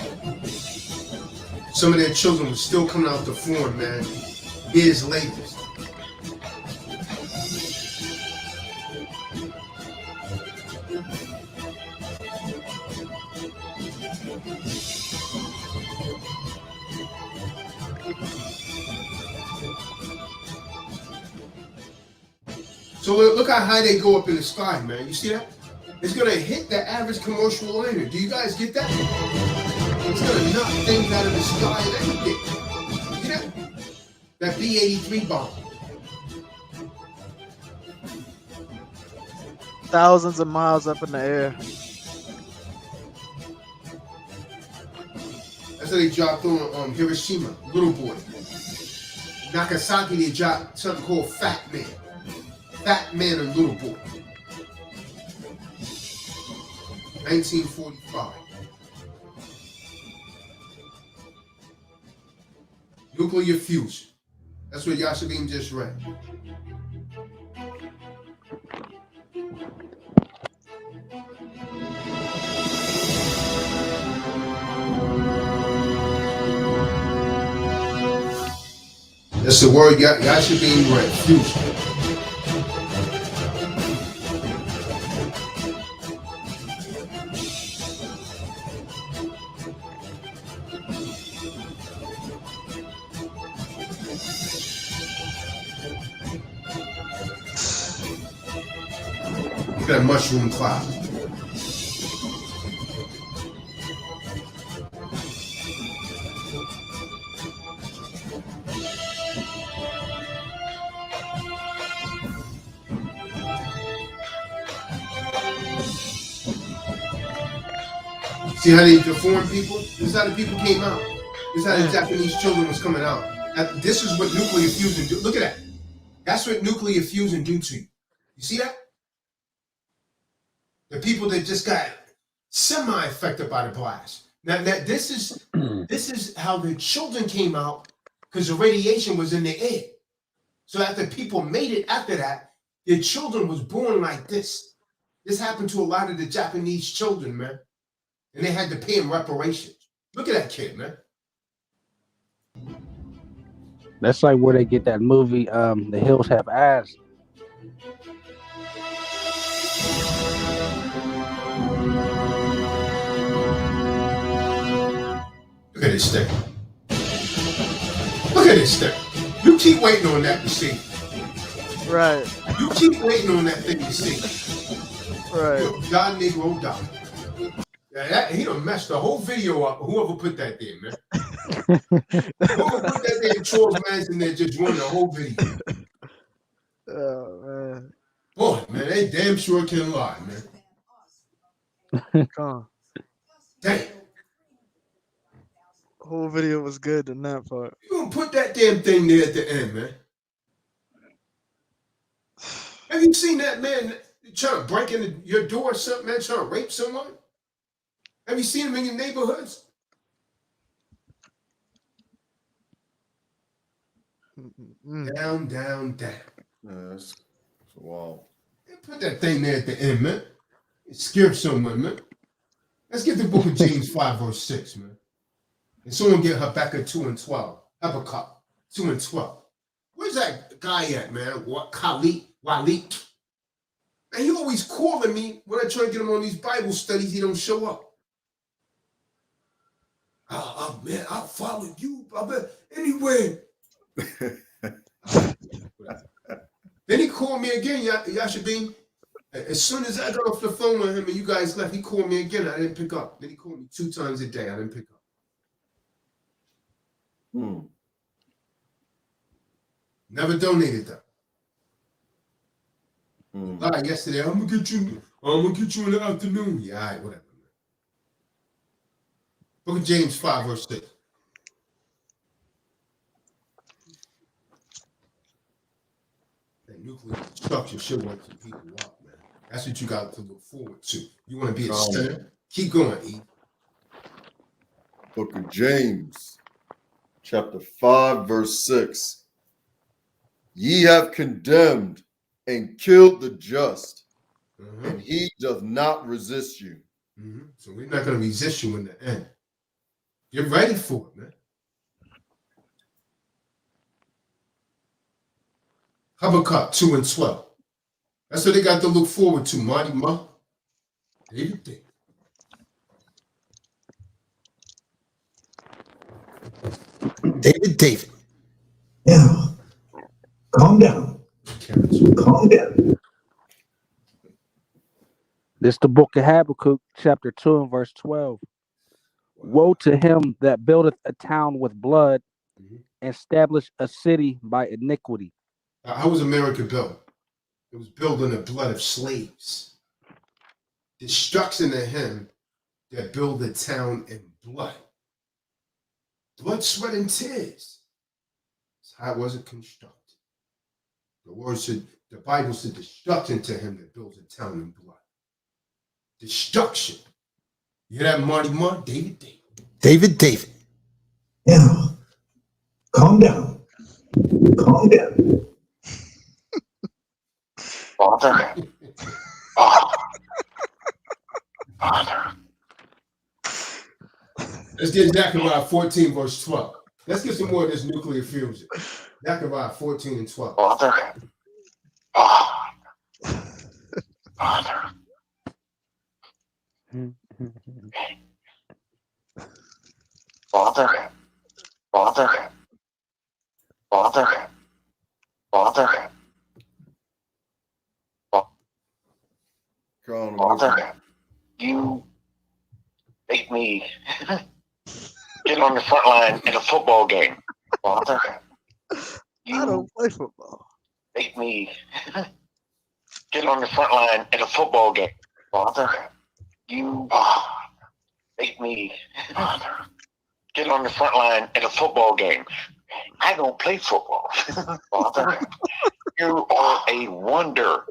Some of their children were still coming out the form, man, years later. So look how high they go up in the sky, man. You see that? It's gonna hit the average commercial liner. Do you guys get that? It's gonna knock things out of the sky and everything. See that? That B-83 bomb. Thousands of miles up in the air. That's what they dropped on Hiroshima, little boy. Nagasaki, they dropped something called Fat Man. Fat Man and Little Boy. 1945. Nuclear fusion. That's what Yashabim just read. That's the word Yashabim read. Fusion. Look at that mushroom cloud. See how they deform people? This is how the people came out. This is how the Japanese children was coming out. And this is what nuclear fusion do. Look at that. That's what nuclear fusion do to you. You see that? The people that just got semi-affected by the blast. Now this is how the children came out because the radiation was in the air. So after people made it after that, their children was born like this. This happened to a lot of the Japanese children, man. And they had to pay them reparations. Look at that kid, man. That's like where they get that movie, The Hills Have Eyes. Look at this thing. Look at this thing. You keep waiting on that to see. Right. You keep waiting on that thing to see. Right. God Negro die. Yeah, he done messed the whole video up. Whoever put that there, man. Whoever put that there, Charles Manson there just ruined the whole video. Oh man. Boy, man, they damn sure can lie, man. Come on. Damn. Whole video was good in that part. You gonna put that damn thing there at the end, man. Have you seen that man trying to break into your door or something, man, trying to rape someone? Have you seen him in your neighborhoods? Down, down, down. That's wow. Put that thing there at the end, man. It scared someone, man. Let's get the book of James 5, verse 6, man. And someone get Habakkuk 2 and 12. Habakkuk 2 and 12. Where's that guy at, man? What? Wali? And he always calling me when I try to get him on these Bible studies. He don't show up. Man, I'll follow you, brother, anywhere. Then he called me again, Yashabin. As soon as I got off the phone with him and you guys left, he called me again. I didn't pick up. Then he called me 2 times a day. I didn't pick up. Never donated them. Lied yesterday. I'm gonna get you in the afternoon. Yeah, all right, whatever. Book of James 5, verse 6. That nuclear destruction should wake some people up, man. That's what you got to look forward to. You want to be a sinner? Keep going, E. Book of James, chapter 5, verse 6. Ye have condemned and killed the just, and he doth not resist you. So we're not going to resist you in the end. Get ready for it, man. Habakkuk 2 and 12. That's what they got to look forward to, Marty Ma. David. David. Yeah. Calm down. Calm down. This is the book of Habakkuk, chapter 2 and verse 12. Woe to him that buildeth a town with blood, and establish a city by iniquity. How was America built? It was built in the blood of slaves. Destruction to him that build a town in blood. Blood, sweat, and tears. That's how it wasn't constructed. The Bible said destruction to him that builds a town in blood. Destruction. You hear that, Marty Ma? David. Yeah. Calm down. Calm down. Father. Father. Let's get Zechariah 14, verse 12. Let's get some more of this nuclear fusion. Zechariah 14 and 12. Father. Father. Father. Father, you make me get on the front line in a football game. Father, I don't play football. make me get on the front line in a football game. Father, you make me get on the front line in a football game. I don't play football. Father, you are a wonder.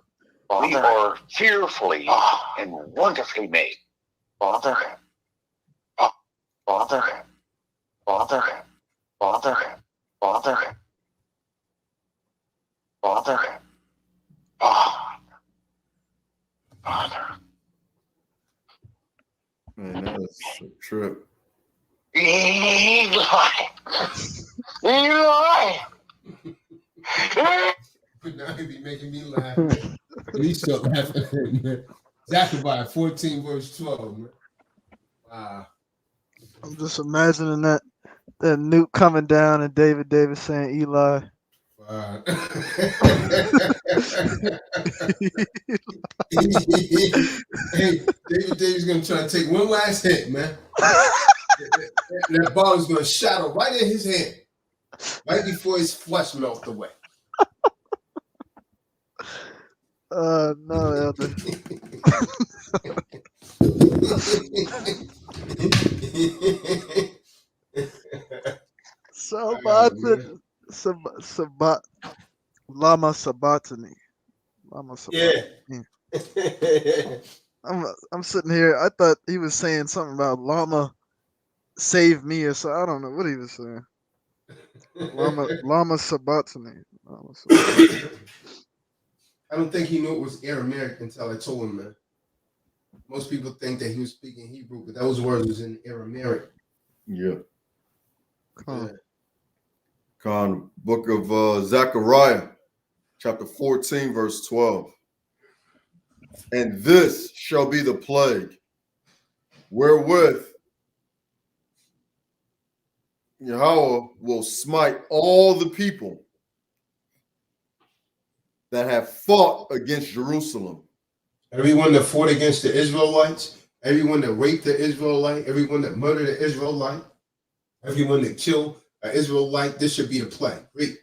Father, we are fearfully and wonderfully made. Father, Father, Father, Father, Father, Father, Father. Man, that's a trip. Eli! Eli! Now he be making me laugh, man. He start laughing, man. Zechariah 14, verse 12, man. Wow. I'm just imagining that Nuke coming down and David Davis saying Eli. Wow. Hey, David Davis gonna try to take one last hit, man. That ball is gonna shadow right in his hand, right before his flesh melts away. No, Elder. Lama Sabatani. Yeah. I'm sitting here. I thought he was saying something about Lama save me or so. I don't know what he was saying. Lama Sabatani. I don't think he knew it was Aramaic until I told him, man. Most people think that he was speaking Hebrew, but those words was in Aramaic. Yeah. Huh. Book of Zechariah, chapter 14, verse 12. And this shall be the plague wherewith Yahweh will smite all the people that have fought against Jerusalem. Everyone that fought against the Israelites, everyone that raped the Israelite, everyone that murdered the Israelite, everyone that killed an Israelite, this should be the plague. Read.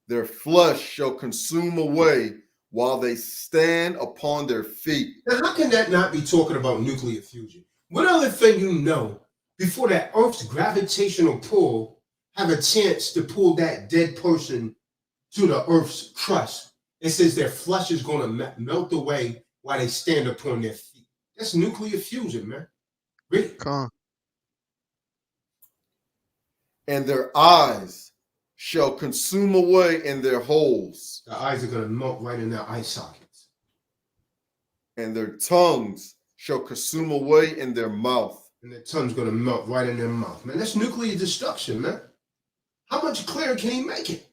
Their flesh shall consume away while they stand upon their feet. Now, how can that not be talking about nuclear fusion? What other thing you know before that Earth's gravitational pull have a chance to pull that dead person to the Earth's crust? It says their flesh is going to melt away while they stand upon their feet. That's nuclear fusion, man. Really? Kahan. And their eyes shall consume away in their holes, The eyes are going to melt right in their eye sockets. and their tongues shall consume away in their mouth. And their tongue's going to melt right in their mouth. Man, that's nuclear destruction, man. How much clearer can you make it?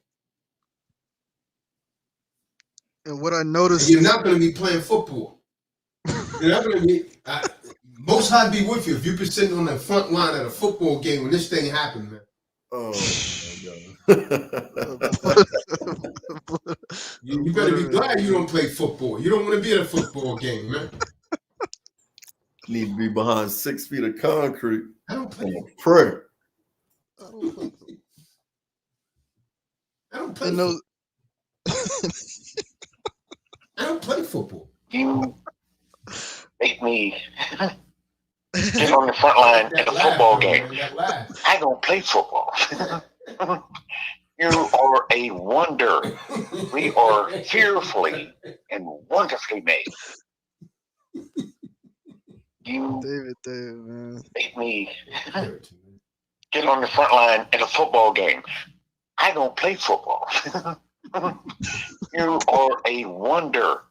And what I noticed, You're not going to be playing football. You're not going to be. Most High be with you if you've been sitting on the front line at a football game when this thing happened, man. Oh my God. You better be glad you don't play football. You don't want to be at a football game, man. Need to be behind 6 feet of concrete. I don't play. Prayer. I don't play. and those, I don't play football. You make me get on the front line at a football game. I don't play football. You are a wonder. We are fearfully and wonderfully made. You David, man. make me get on the front line at a football game. I don't play football. You are a wonder.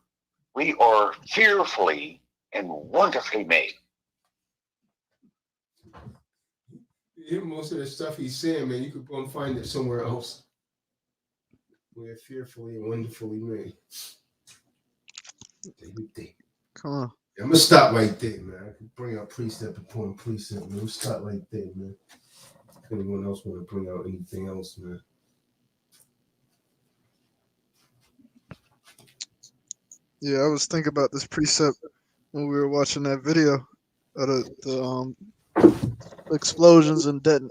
We are fearfully and wonderfully made. Most of the stuff he's saying, man, you could go and find it somewhere else. We're fearfully and wonderfully made. Come on. I'm gonna stop right there, man. I can bring out precept upon precept, man. We'll stop right there, man. If anyone else want to bring out anything else, man. Yeah, I was thinking about this precept when we were watching that video of the explosions and the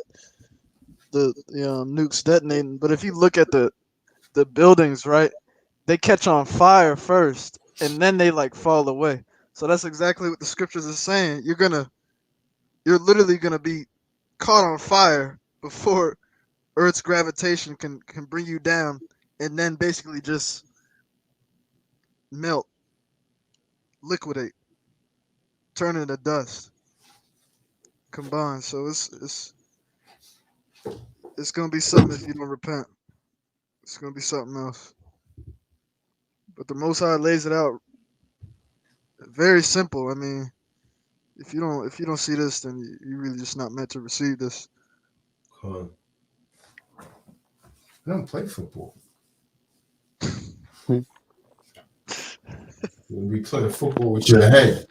nukes detonating. But if you look at the buildings, right, they catch on fire first and then they like fall away. So that's exactly what the scriptures are saying. You're literally gonna be caught on fire before Earth's gravitation can bring you down, and then basically just melt, liquidate, turn into dust, combine. So it's gonna be something if you don't repent. It's gonna be something else. But the Most High lays it out very simple. I mean, if you don't see this, then you really just not meant to receive this. I don't play football. When we play football with your head,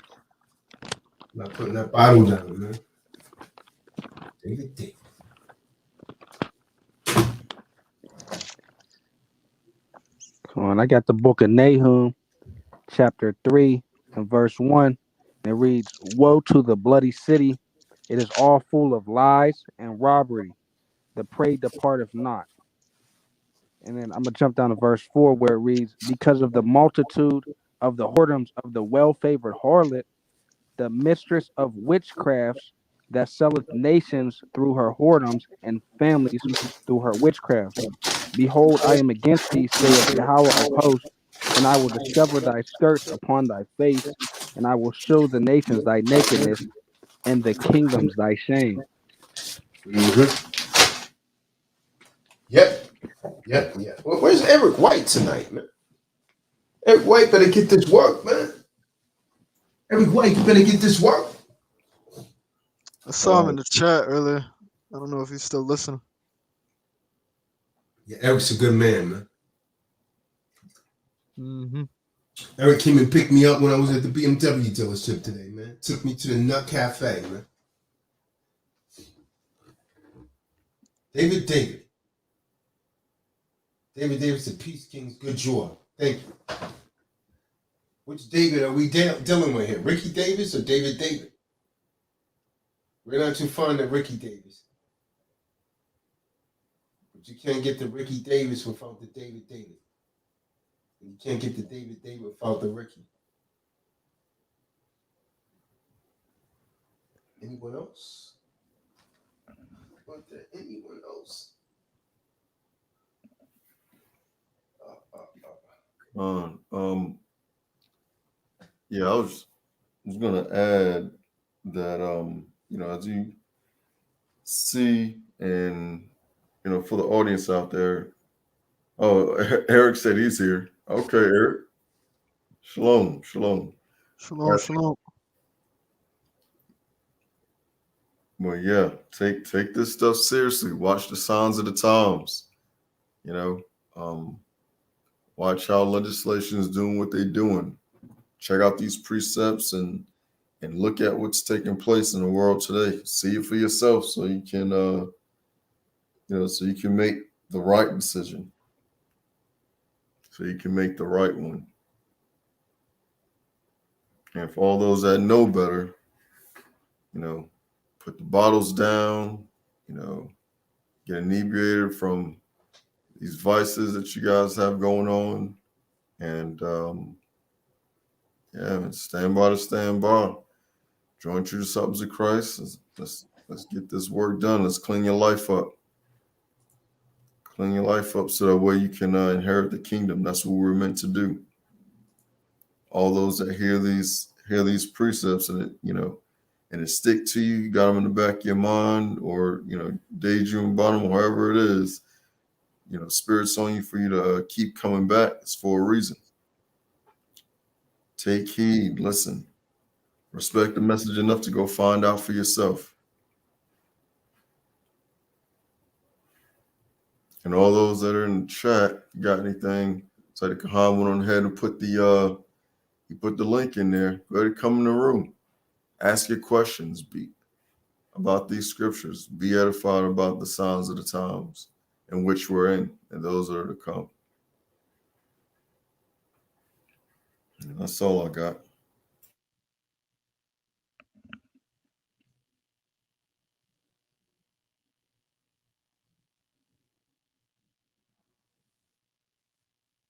not putting that bottle down, man. David. Come on, I got the book of Nahum, chapter 3 and verse 1. It reads, "Woe to the bloody city! It is all full of lies and robbery. The prey departeth not." And then I'm going to jump down to verse 4 where it reads, "Because of the multitude of the whoredoms of the well-favored harlot, the mistress of witchcrafts that selleth nations through her whoredoms and families through her witchcraft. Behold, I am against thee, saith Yahweh of hosts, and I will discover thy skirts upon thy face, and I will show the nations thy nakedness, and the kingdoms thy shame." Mm-hmm. Yep. Well, where's Eric White tonight, man? Eric White better get this work, man. Eric White, you better get this work. I saw him in the chat earlier. I don't know if he's still listening. Yeah, Eric's a good man, man. Mm-hmm. Eric came and picked me up when I was at the BMW dealership today, man. Took me to the Nut Cafe, man. David. David Davis, the Peace King's good joy. Thank you. Which David are we dealing with here? Ricky Davis or David? We're not too fond of Ricky Davis. But you can't get the Ricky Davis without the David. You can't get the David without the Ricky. Anyone else? Was there anyone else? Yeah, I was gonna add that as you see, and for the audience out there. Oh, Eric said he's here. Okay, Eric. Shalom. All Shalom, right. shalom. Well, yeah, take this stuff seriously. Watch the signs of the times. Watch how legislation is doing what they're doing. Check out these precepts and look at what's taking place in the world today. See it for yourself, so you can so you can make the right decision. So you can make the right one. And for all those that know better, put the bottles down, get inebriated from these vices that you guys have going on. And stand by. Join true disciples of Christ. Let's get this work done. Let's clean your life up. Clean your life up so that way you can inherit the kingdom. That's what we're meant to do. All those that hear these precepts and it stick to you, you got them in the back of your mind, or daydream about them, wherever it is. Spirit's on you for you to keep coming back. It's for a reason. Take heed, listen, respect the message enough to go find out for yourself. And all those that are in the chat, you got anything? So the Kahan went on ahead and put the link in there. Go ahead and come in the room. Ask your questions about these scriptures. Be edified about the signs of the times in which we're in, and those that are to come. And that's all I got.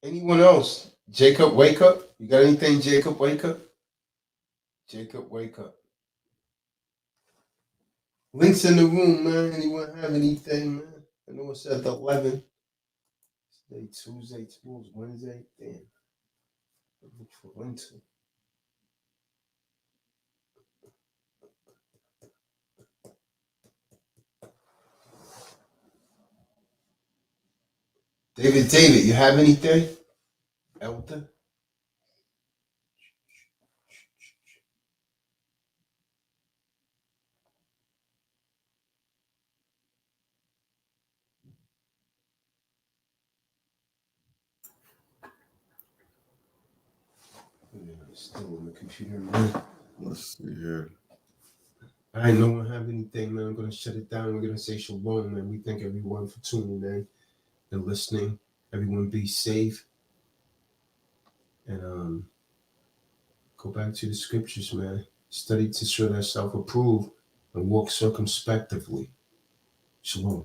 Anyone else? Jacob, wake up. You got anything, Jacob? Wake up. Jacob, wake up. Links in the room, man. Anyone have anything, man? I know it's at the 11. Today, Tuesday, tomorrow's Wednesday. Damn. Look for winter. David, you have anything? Elder? Still on the computer, man. Let's see here. All right, no one have anything, man. I'm going to shut it down. We're going to say shalom, man. We thank everyone for tuning in and listening. Everyone be safe. And go back to the scriptures, man. Study to show thyself approved and walk circumspectively. Shalom.